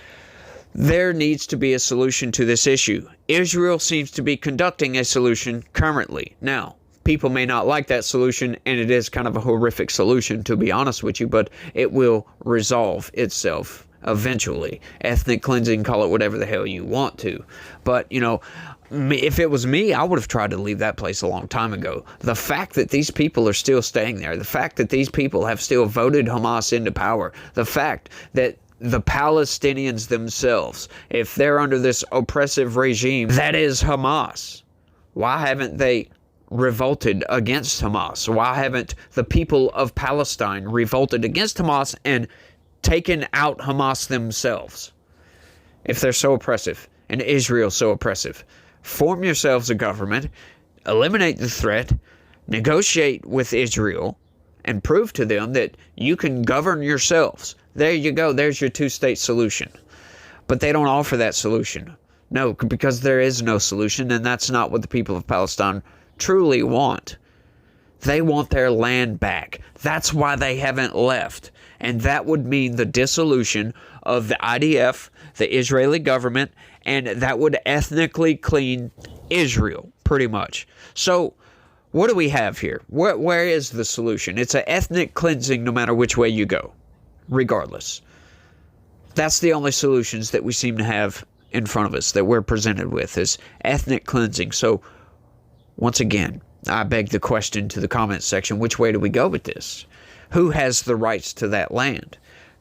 There needs to be a solution to this issue. Israel seems to be conducting a solution currently. Now, people may not like that solution, and it is kind of a horrific solution, to be honest with you, but it will resolve itself eventually. Ethnic cleansing, call it whatever the hell you want to. But, you know, if it was me, I would have tried to leave that place a long time ago. The fact that these people are still staying there, the fact that these people have still voted Hamas into power, the fact that the Palestinians themselves, if they're under this oppressive regime, that is Hamas. Why haven't they revolted against Hamas? Why haven't the people of Palestine revolted against Hamas and taken out Hamas themselves? If they're so oppressive, and Israel so oppressive, form yourselves a government, eliminate the threat, negotiate with Israel, and prove to them that you can govern yourselves. There you go. There's your two-state solution. But they don't offer that solution. No, because there is no solution, and that's not what the people of Palestine truly want. They want their land back. That's why they haven't left. And that would mean the dissolution of the IDF, the Israeli government, and that would ethnically clean Israel, pretty much. So, what do we have here? Where is the solution? It's an ethnic cleansing no matter which way you go, regardless. That's the only solutions that we seem to have in front of us, that we're presented with, is ethnic cleansing. So, once again, I beg the question to the comments section, which way do we go with this? Who has the rights to that land?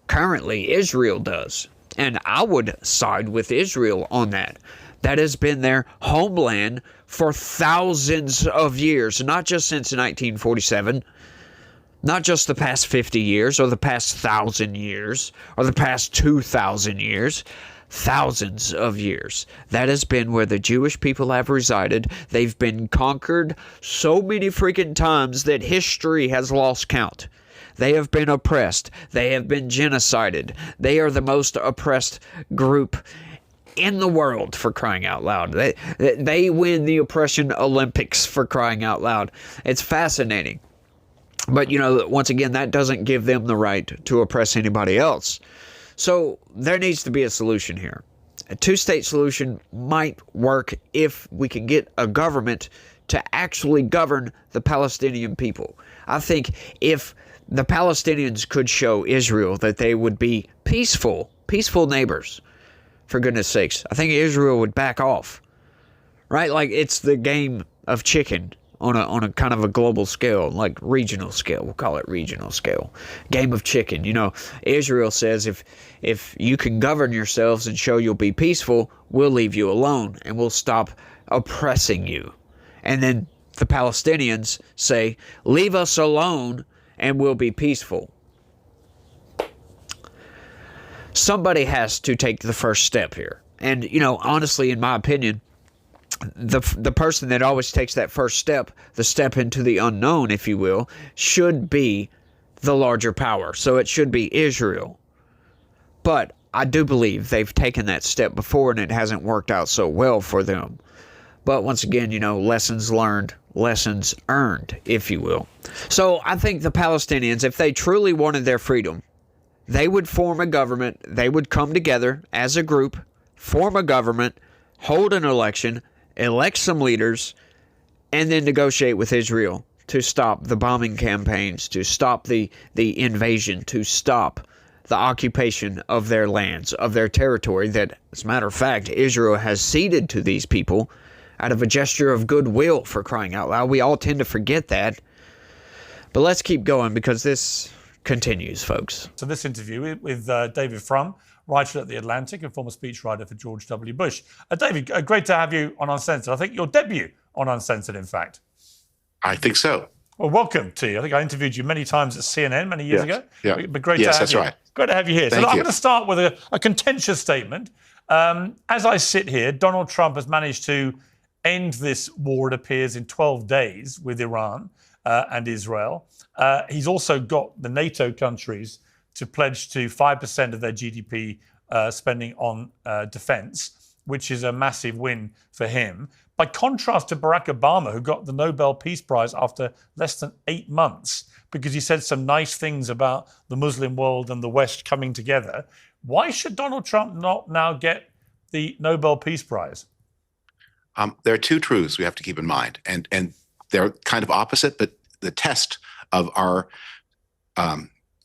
Currently, Israel does. And I would side with Israel on that. That has been their homeland for thousands of years, not just since 1947, not just the past 50 years, or the past 1,000 years, or the past 2,000 years. Thousands of years. That has been where the Jewish people have resided. They've been conquered so many freaking times that history has lost count. They have been oppressed. They have been genocided. They are the most oppressed group in the world, for crying out loud. They win the oppression Olympics, for crying out loud. It's fascinating. But, you know, once again, that doesn't give them the right to oppress anybody else. So there needs to be a solution here. A two-state solution might work if we can get a government to actually govern the Palestinian people. I think if the Palestinians could show Israel that they would be peaceful neighbors, for goodness sakes, I think Israel would back off. Right? Like, it's the game of chicken on a kind of a global scale, like regional scale. We'll call it regional scale. Game of chicken. You know, Israel says if you can govern yourselves and show you'll be peaceful, we'll leave you alone and we'll stop oppressing you. And then the Palestinians say, leave us alone and we'll be peaceful. Somebody has to take the first step here. And, you know, honestly, in my opinion, the person that always takes that first step, the step into the unknown, if you will, should be the larger power. So it should be Israel. But I do believe they've taken that step before and it hasn't worked out so well for them. But once again, you know, lessons learned, lessons earned, if you will. So I think the Palestinians, if they truly wanted their freedom, they would form a government. They would come together as a group, form a government, hold an election, elect some leaders, and then negotiate with Israel to stop the bombing campaigns, to stop the invasion, to stop the occupation of their lands, of their territory that, as a matter of fact, Israel has ceded to these people out of a gesture of goodwill, for crying out loud. We all tend to forget that. But let's keep going because this continues, folks. So this interview with David Frum, writer at The Atlantic and former speechwriter for George W. Bush. David, great to have you on Uncensored. I think your debut on Uncensored, in fact. I think so. Well, welcome to you. I think I interviewed you many times at CNN many years ago. Yeah. But great yes, to have that's you. right. Great to have you here. Thank so I'm you. going to start with a contentious statement. As I sit here, Donald Trump has managed to end this war, it appears, in 12 days with Iran and Israel. He's also got the NATO countries to pledge to 5% of their GDP spending on defense, which is a massive win for him. By contrast to Barack Obama, who got the Nobel Peace Prize after less than 8 months because he said some nice things about the Muslim world and the West coming together. Why should Donald Trump not now get the Nobel Peace Prize? There are two truths we have to keep in mind, and they're kind of opposite, but the test of our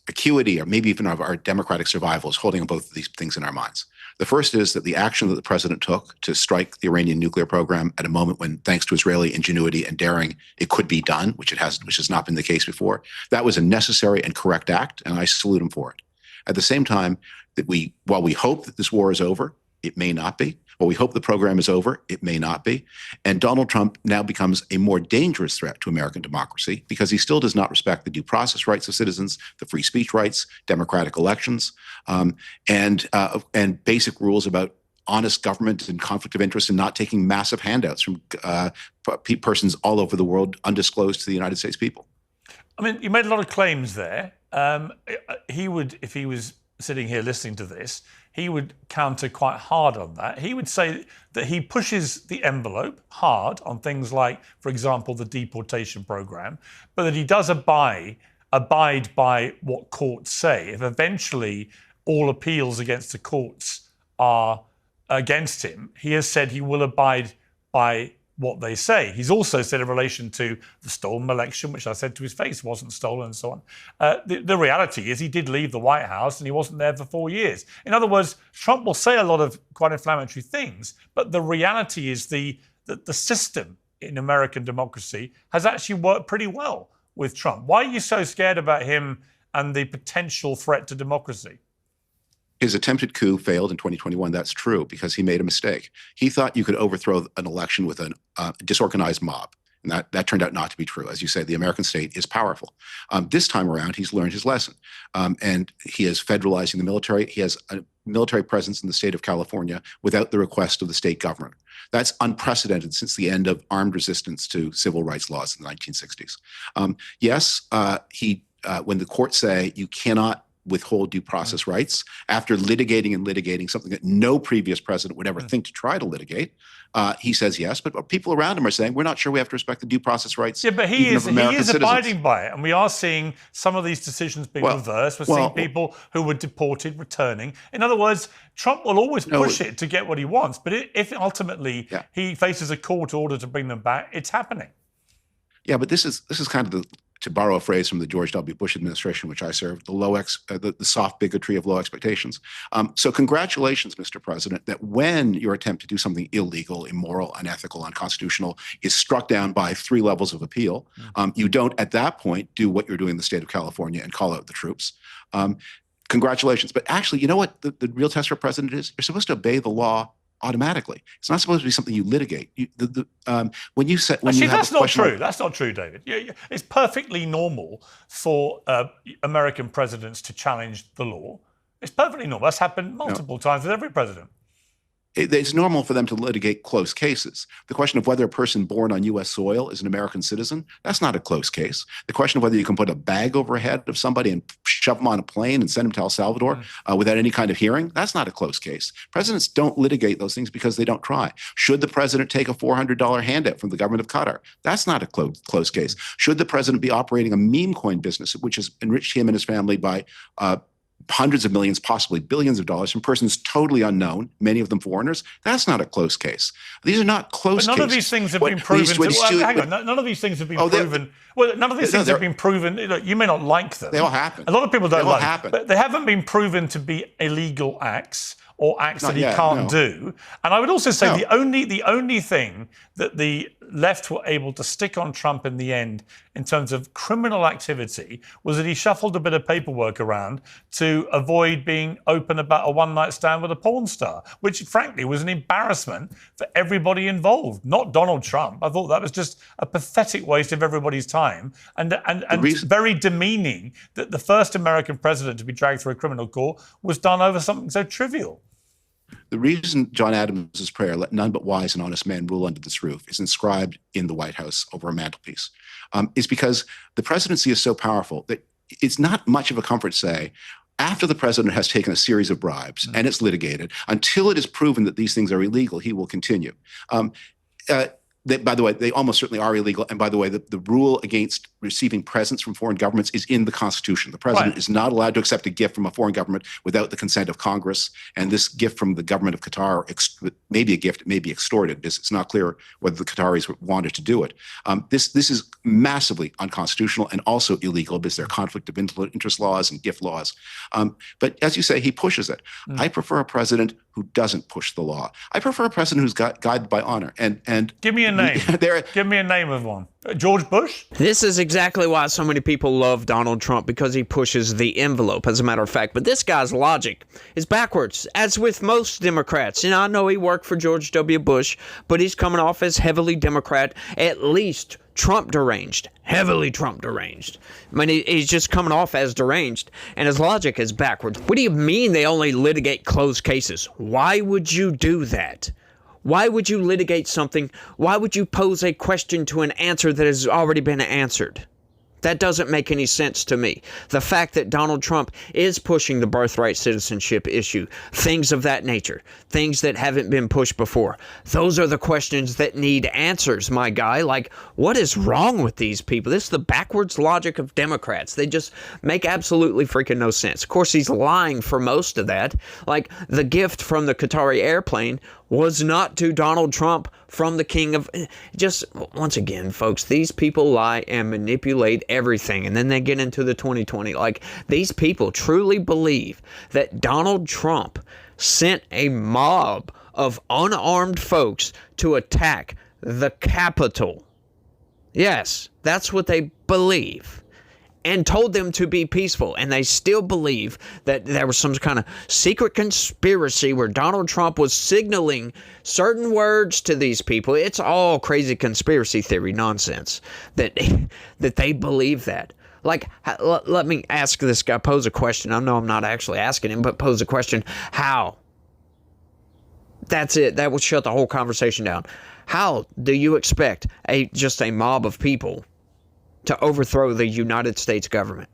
acuity, or maybe even of our democratic survival, is holding both of these things in our minds. The first is that the action that the president took to strike the Iranian nuclear program at a moment when, thanks to Israeli ingenuity and daring, it could be done, which has not been the case before, that was a necessary and correct act, and I salute him for it. At the same time, that while we hope that this war is over, it may not be. While we hope the program is over, it may not be. And Donald Trump now becomes a more dangerous threat to American democracy because he still does not respect the due process rights of citizens, the free speech rights, democratic elections, and basic rules about honest government and conflict of interest and not taking massive handouts from persons all over the world undisclosed to the United States people. I mean, you made a lot of claims there. He would, if he was sitting here listening to this, he would counter quite hard on that. He would say that he pushes the envelope hard on things like, for example, the deportation program, but that he does abide by what courts say. If eventually all appeals against the courts are against him, he has said he will abide by what they say. He's also said in relation to the stolen election, which I said to his face wasn't stolen and so on. The reality is he did leave the White House and he wasn't there for 4 years. In other words, Trump will say a lot of quite inflammatory things, but the reality is the system in American democracy has actually worked pretty well with Trump. Why are you so scared about him and the potential threat to democracy? His attempted coup failed in 2021. That's true because he made a mistake. He thought you could overthrow an election with a disorganized mob. And that turned out not to be true. As you say, the American state is powerful. This time around, he's learned his lesson. And he is federalizing the military. He has a military presence in the state of California without the request of the state government. That's unprecedented since the end of armed resistance to civil rights laws in the 1960s. When the courts say you cannot withhold due process rights after litigating something that no previous president would ever think to try to litigate. He says yes, but people around him are saying we're not sure we have to respect the due process rights. Yeah, but he is abiding by it, and we are seeing some of these decisions being reversed. We're seeing people who were deported returning. In other words, Trump will always push it to get what he wants, but if ultimately he faces a court order to bring them back, it's happening. Yeah, but this is kind of to borrow a phrase from the George W. Bush administration, which I served, the soft bigotry of low expectations. So congratulations, Mr. President, that when your attempt to do something illegal, immoral, unethical, unconstitutional is struck down by 3 levels of appeal, you don't at that point do what you're doing in the state of California and call out the troops. Congratulations. But actually, you know what the real test for a president is? You're supposed to obey the law automatically. It's not supposed to be something you litigate. That's not true. That's not true, David. It's perfectly normal for American presidents to challenge the law. It's perfectly normal. That's happened multiple times with every president. It's normal for them to litigate close cases. The question of whether a person born on U.S. soil is an American citizen, that's not a close case. The question of whether you can put a bag over the head of somebody and shove them on a plane and send them to El Salvador without any kind of hearing, that's not a close case. Presidents don't litigate those things because they don't try. Should the president take a $400 handout from the government of Qatar? That's not a close case. Should the president be operating a meme coin business, which has enriched him and his family by hundreds of millions, possibly billions of dollars from persons totally unknown, many of them foreigners? That's not a close case. These are not close cases. But none of these things have been proven. None of these things have been proven Well, none of these things they're- have been proven. Look, you may not like them. They all happen. A lot of people don't They all like happen. them. But they haven't been proven to be illegal acts or acts Not that he yet, can't no. do. And I would also say No. the only thing that the left were able to stick on Trump in the end in terms of criminal activity was that he shuffled a bit of paperwork around to avoid being open about a one-night stand with a porn star, which frankly was an embarrassment for everybody involved, not Donald Trump. I thought that was just a pathetic waste of everybody's time and very demeaning that the first American president to be dragged through a criminal court was done over something so trivial. The reason John Adams' prayer, "Let none but wise and honest men rule under this roof," is inscribed in the White House over a mantelpiece, is because the presidency is so powerful that it's not much of a comfort to say, after the president has taken a series of bribes and it's litigated, until it is proven that these things are illegal, he will continue. By the way, they almost certainly are illegal. And by the way, the rule against receiving presents from foreign governments is in the Constitution. The president is not allowed to accept a gift from a foreign government without the consent of Congress. And this gift from the government of Qatar may be a gift, it may be extorted. It's not clear whether the Qataris wanted to do it. This is massively unconstitutional and also illegal because there are conflict of interest laws and gift laws. But as you say, he pushes it. I prefer a president who doesn't push the law. I prefer a president who's guided by honor. And Give me a name. Give me a name of one. George Bush? This is exactly why so many people love Donald Trump, because he pushes the envelope, as a matter of fact. But this guy's logic is backwards, as with most Democrats. I know he worked for George W. Bush, but he's coming off as heavily Democrat, at least Trump deranged, heavily Trump deranged. I mean, he's just coming off as deranged, and his logic is backwards. What do you mean they only litigate closed cases? Why would you do that? Why would you litigate something? Why would you pose a question to an answer that has already been answered? That doesn't make any sense to me. The fact that Donald Trump is pushing the birthright citizenship issue, things of that nature, things that haven't been pushed before, those are the questions that need answers, my guy. Like, what is wrong with these people? This is the backwards logic of Democrats. They just make absolutely freaking no sense. Of course, he's lying for most of that. Like, the gift from the Qatari airplane was not to Donald Trump from the king of... Just, once again, folks, these people lie and manipulate everything, and then they get into the 2020. Like, these people truly believe that Donald Trump sent a mob of unarmed folks to attack the Capitol. Yes, that's what they believe. And told them to be peaceful, and they still believe that there was some kind of secret conspiracy where Donald Trump was signaling certain words to these people. It's all crazy conspiracy theory nonsense that they believe that. Like, let me ask this guy, pose a question. I know I'm not actually asking him, but pose a question. How? That's it. That would shut the whole conversation down. How do you expect just a mob of people to overthrow the United States government?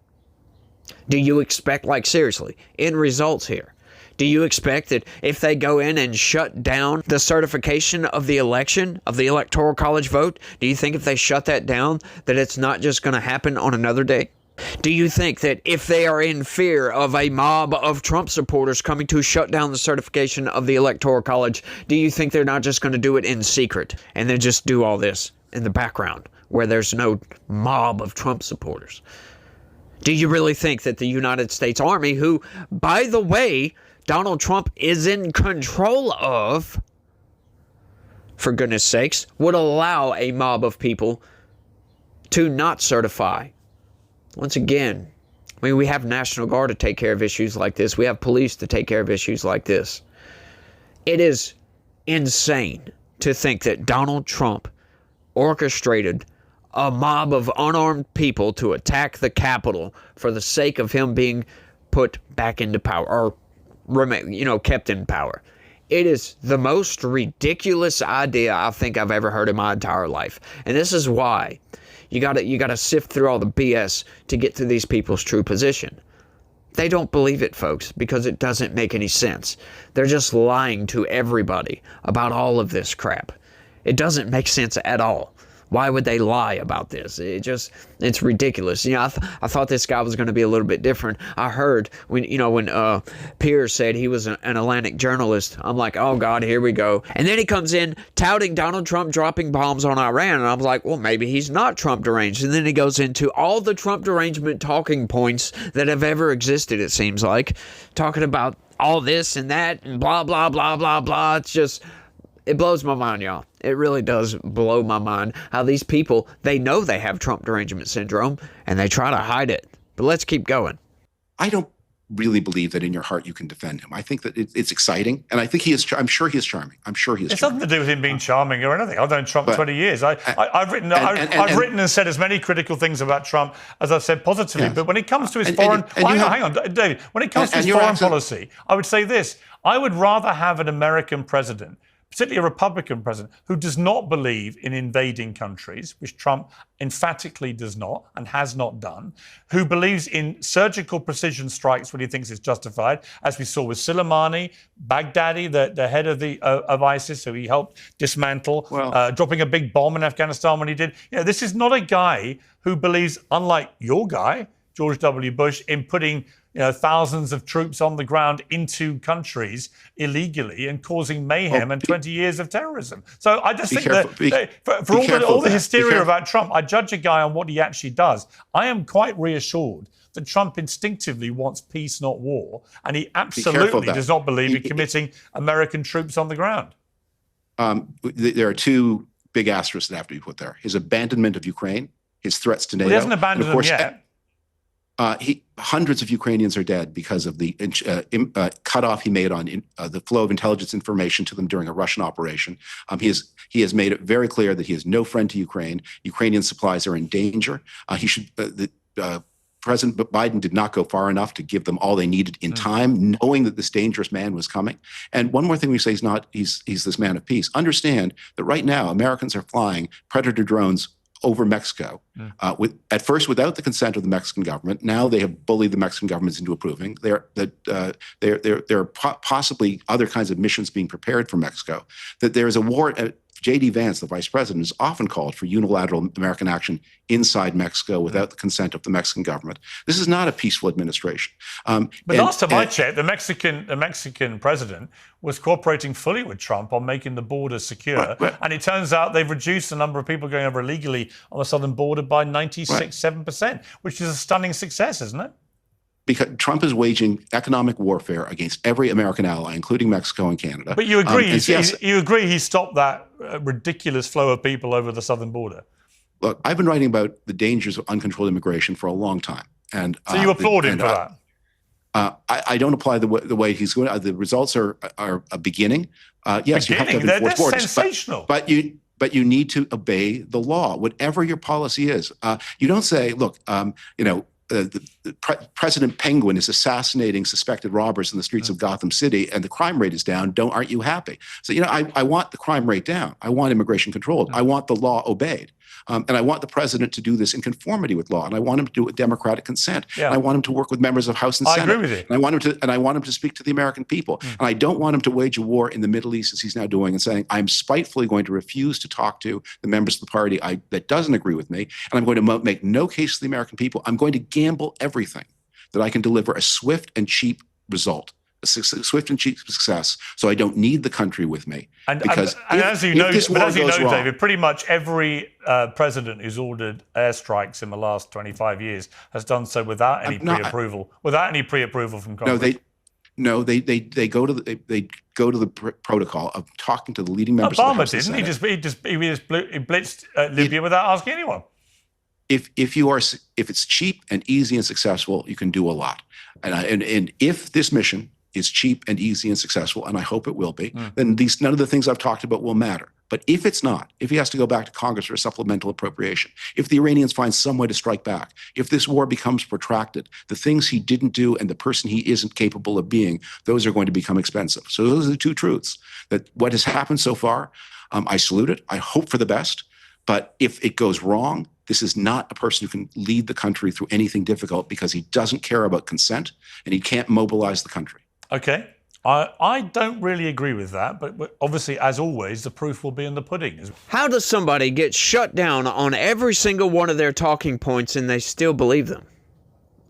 Do you expect, like, seriously, in results here, do you expect that if they go in and shut down the certification of the election, of the Electoral College vote, do you think if they shut that down, that it's not just going to happen on another day? Do you think that if they are in fear of a mob of Trump supporters coming to shut down the certification of the Electoral College, do you think they're not just going to do it in secret and then just do all this in the background, where there's no mob of Trump supporters? Do you really think that the United States Army, who, by the way, Donald Trump is in control of, for goodness sakes, would allow a mob of people to not certify? Once again, I mean, we have National Guard to take care of issues like this. We have police to take care of issues like this. It is insane to think that Donald Trump orchestrated a mob of unarmed people to attack the Capitol for the sake of him being put back into power, or kept in power. It is the most ridiculous idea I think I've ever heard in my entire life. And this is why you gotta sift through all the BS to get to these people's true position. They don't believe it, folks, because it doesn't make any sense. They're just lying to everybody about all of this crap. It doesn't make sense at all. Why would they lie about this? It's ridiculous. You know, I thought this guy was going to be a little bit different. I heard when Piers said he was an Atlantic journalist, I'm like, oh God, here we go. And then he comes in touting Donald Trump dropping bombs on Iran, and I was like, well, maybe he's not Trump deranged. And then he goes into all the Trump derangement talking points that have ever existed, it seems like, talking about all this and that and blah, blah, blah, blah, blah. It's just, it blows my mind, y'all. It really does blow my mind how these people, they know they have Trump derangement syndrome and they try to hide it. But let's keep going. I don't really believe that in your heart you can defend him. I think that it's exciting, and I think I'm sure he is charming. I'm sure he is. It's charming. nothing to do with him being charming or anything. I've known Trump 20 years. I've written and said as many critical things about Trump as I've said positively. Yes. But when it comes to his foreign, hang on, David. When it comes to his foreign policy, I would say this: I would rather have an American president, particularly a Republican president, who does not believe in invading countries, which Trump emphatically does not and has not done, who believes in surgical precision strikes when he thinks it's justified, as we saw with Soleimani, Baghdadi, the head of ISIS, who he helped dismantle, dropping a big bomb in Afghanistan when he did. You know, this is not a guy who believes, unlike your guy, George W. Bush, in putting thousands of troops on the ground into countries illegally and causing mayhem and 20 years of terrorism. So I just think that for all the hysteria about Trump, I judge a guy on what he actually does. I am quite reassured that Trump instinctively wants peace, not war, and he absolutely does not believe in committing American troops on the ground. There are two big asterisks that have to be put there. His abandonment of Ukraine, his threats to NATO. Well, he hasn't abandoned them yet. Hundreds of Ukrainians are dead because of the cutoff he made on the flow of intelligence information to them during a Russian operation. He has made it very clear that he is no friend to Ukraine. Ukrainian supplies are in danger. President Biden did not go far enough to give them all they needed in time, knowing that this dangerous man was coming. And one more thing we say he's this man of peace. Understand that right now Americans are flying Predator drones over Mexico, at first without the consent of the Mexican government. Now they have bullied the Mexican government into approving. There are possibly other kinds of missions being prepared for Mexico. That there is a war. J.D. Vance, the vice president, is often called for unilateral American action inside Mexico without the consent of the Mexican government. This is not a peaceful administration. But last time I checked, the Mexican president was cooperating fully with Trump on making the border secure. And it turns out they've reduced the number of people going over illegally on the southern border by 7%, which is a stunning success, isn't it? Because Trump is waging economic warfare against every American ally, including Mexico and Canada. But you agree, you agree he stopped that ridiculous flow of people over the southern border? Look, I've been writing about the dangers of uncontrolled immigration for a long time. And so you applaud him for that? I don't apply the way he's going. The results are a beginning. Yes, you have to have enforced borders. Sensational. But you need to obey the law, whatever your policy is. You don't say, look, President Penguin is assassinating suspected robbers in the streets of Gotham City, and the crime rate is down. Aren't you happy? So, I want the crime rate down. I want immigration controlled. I want the law obeyed. And I want the president to do this in conformity with law. And I want him to do it with democratic consent. Yeah. And I want him to work with members of House and Senate. I agree with you. And I want him to speak to the American people. And I don't want him to wage a war in the Middle East as he's now doing and saying, I'm spitefully going to refuse to talk to the members of the party that doesn't agree with me. And I'm going to make no case to the American people. I'm going to gamble everything that I can deliver a swift and cheap result. A swift and cheap success, so I don't need the country with me. Because as you know, David, pretty much every president who's ordered airstrikes in the last 25 years has done so without any pre-approval. Without any pre-approval from Congress. They go to the protocol of talking to the leading members. Obama of the House didn't. And Senate. He blitzed Libya without asking anyone. If it's cheap and easy and successful, you can do a lot. And if this mission is cheap and easy and successful, and I hope it will be, then none of the things I've talked about will matter. But if it's not, if he has to go back to Congress for a supplemental appropriation, if the Iranians find some way to strike back, if this war becomes protracted, the things he didn't do and the person he isn't capable of being, those are going to become expensive. So those are the two truths. That what has happened so far, I salute it. I hope for the best. But if it goes wrong, this is not a person who can lead the country through anything difficult because he doesn't care about consent and he can't mobilize the country. Okay. I don't really agree with that, but obviously, as always, the proof will be in the pudding. How does somebody get shut down on every single one of their talking points and they still believe them?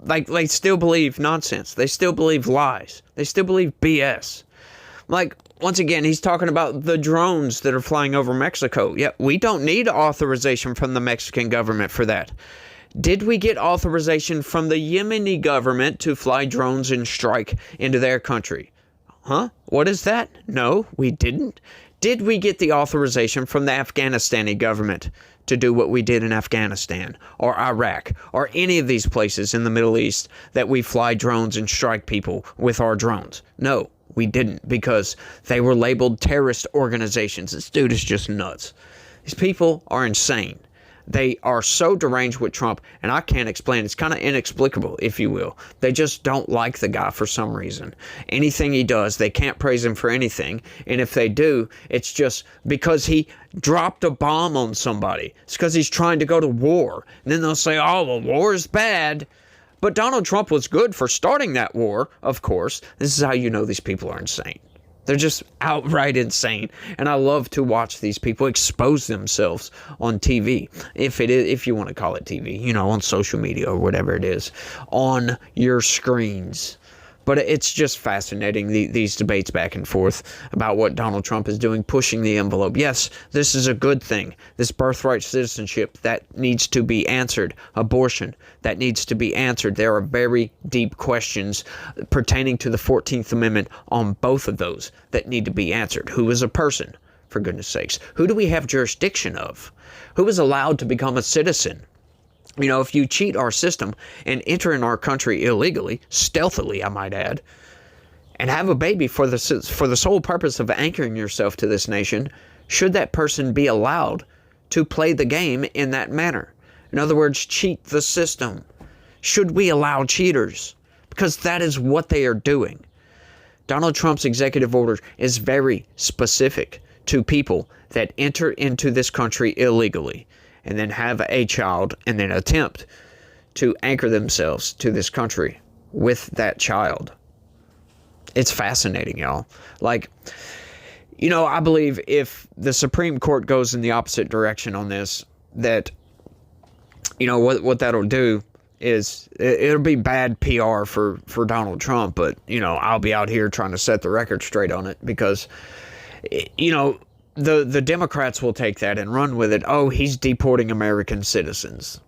Like, they still believe nonsense. They still believe lies. They still believe BS. Like, once again, he's talking about the drones that are flying over Mexico. Yeah, we don't need authorization from the Mexican government for that. Did we get authorization from the Yemeni government to fly drones and strike into their country? Huh? What is that? No, we didn't. Did we get the authorization from the Afghanistani government to do what we did in Afghanistan or Iraq or any of these places in the Middle East that we fly drones and strike people with our drones? No, we didn't, because they were labeled terrorist organizations. This dude is just nuts. These people are insane. They are so deranged with Trump, and I can't explain. It's kind of inexplicable, if you will. They just don't like the guy for some reason. Anything he does, they can't praise him for anything. And if they do, it's just because he dropped a bomb on somebody. It's because he's trying to go to war. And then they'll say, oh, well, war is bad. But Donald Trump was good for starting that war, of course. This is how you know these people are insane. They're just outright insane, and I love to watch these people expose themselves on TV, if you want to call it TV, you know, on social media or whatever it is, on your screens. But it's just fascinating, these debates back and forth about what Donald Trump is doing, pushing the envelope. Yes, this is a good thing. This birthright citizenship, that needs to be answered. Abortion, that needs to be answered. There are very deep questions pertaining to the 14th Amendment on both of those that need to be answered. Who is a person, for goodness sakes? Who do we have jurisdiction of? Who is allowed to become a citizen? You know, if you cheat our system and enter in our country illegally, stealthily, I might add, and have a baby for the sole purpose of anchoring yourself to this nation, should that person be allowed to play the game in that manner? In other words, cheat the system. Should we allow cheaters? Because that is what they are doing. Donald Trump's executive order is very specific to people that enter into this country illegally and then have a child and then attempt to anchor themselves to this country with that child. It's fascinating, y'all. Like, you know, I believe if the Supreme Court goes in the opposite direction on this, that, you know, what that'll do is it'll be bad PR for Donald Trump, but, you know, I'll be out here trying to set the record straight on it because, you know, the Democrats will take that and run with it. Oh, he's deporting American citizens.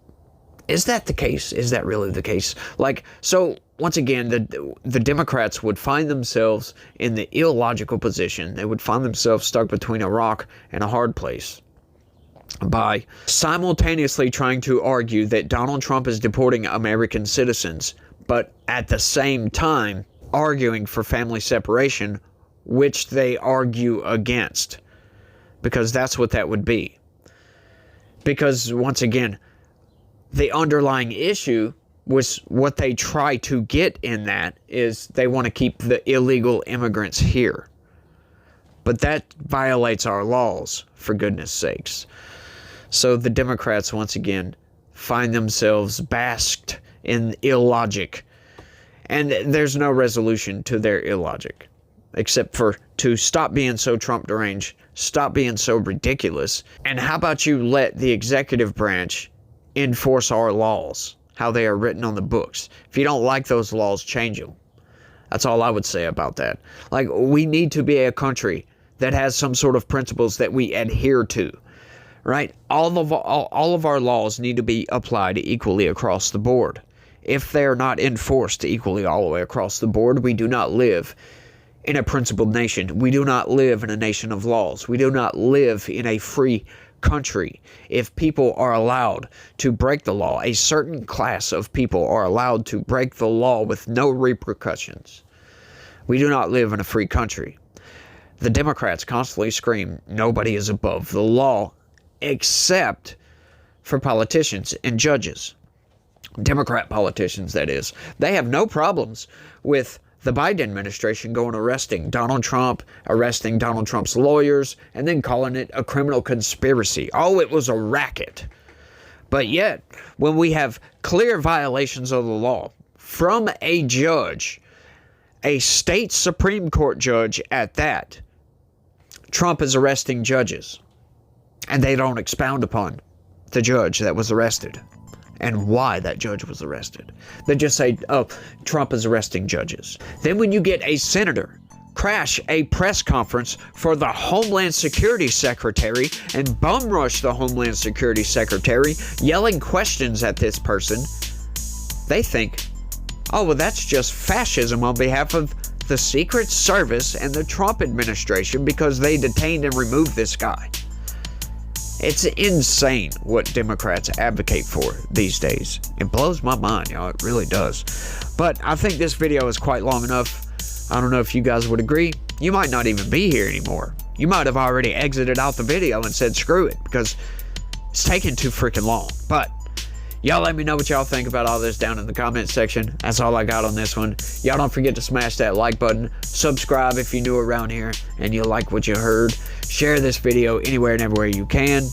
Is that the case? Is that really the case? Like, so once again, the Democrats would find themselves in the illogical position. They would find themselves stuck between a rock and a hard place by simultaneously trying to argue that Donald Trump is deporting American citizens, but at the same time arguing for family separation, which they argue against. Because that's what that would be. Because, once again, the underlying issue was what they try to get in that is they want to keep the illegal immigrants here. But that violates our laws, for goodness sakes. So the Democrats, once again, find themselves basked in illogic. And there's no resolution to their illogic, except for to stop being so Trump deranged, stop being so ridiculous, and how about you let the executive branch enforce our laws, how they are written on the books. If you don't like those laws, change them. That's all I would say about that. Like, we need to be a country that has some sort of principles that we adhere to, right? All of our laws need to be applied equally across the board. If they're not enforced equally all the way across the board, we do not live in a principled nation. We do not live in a nation of laws. We do not live in a free country. If people are allowed to break the law, a certain class of people are allowed to break the law with no repercussions, we do not live in a free country. The Democrats constantly scream, nobody is above the law, except for politicians and judges. Democrat politicians, that is. They have no problems with the Biden administration going arresting Donald Trump, arresting Donald Trump's lawyers, and then calling it a criminal conspiracy. Oh, it was a racket. But yet, when we have clear violations of the law from a judge, a state Supreme Court judge at that, Trump is arresting judges, and they don't expound upon the judge that was arrested and why that judge was arrested. They just say, oh, Trump is arresting judges. Then when you get a senator crash a press conference for the Homeland Security Secretary and bum rush the Homeland Security Secretary, yelling questions at this person, they think, oh, well, that's just fascism on behalf of the Secret Service and the Trump administration because they detained and removed this guy. It's insane what Democrats advocate for these days. It blows my mind, y'all. It really does. But I think this video is quite long enough. I don't know if you guys would agree. You might not even be here anymore. You might have already exited out the video and said screw it because it's taking too freaking long. But y'all let me know what y'all think about all this down in the comment section. That's all I got on this one. Y'all don't forget to smash that like button. Subscribe if you're new around here and you like what you heard. Share this video anywhere and everywhere you can.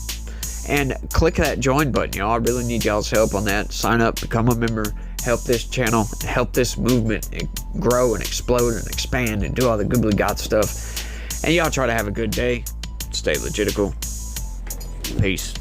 And click that join button, y'all. I really need y'all's help on that. Sign up, become a member. Help this channel, help this movement grow and explode and expand and do all the goobly god stuff. And y'all try to have a good day. Stay legitical. Peace.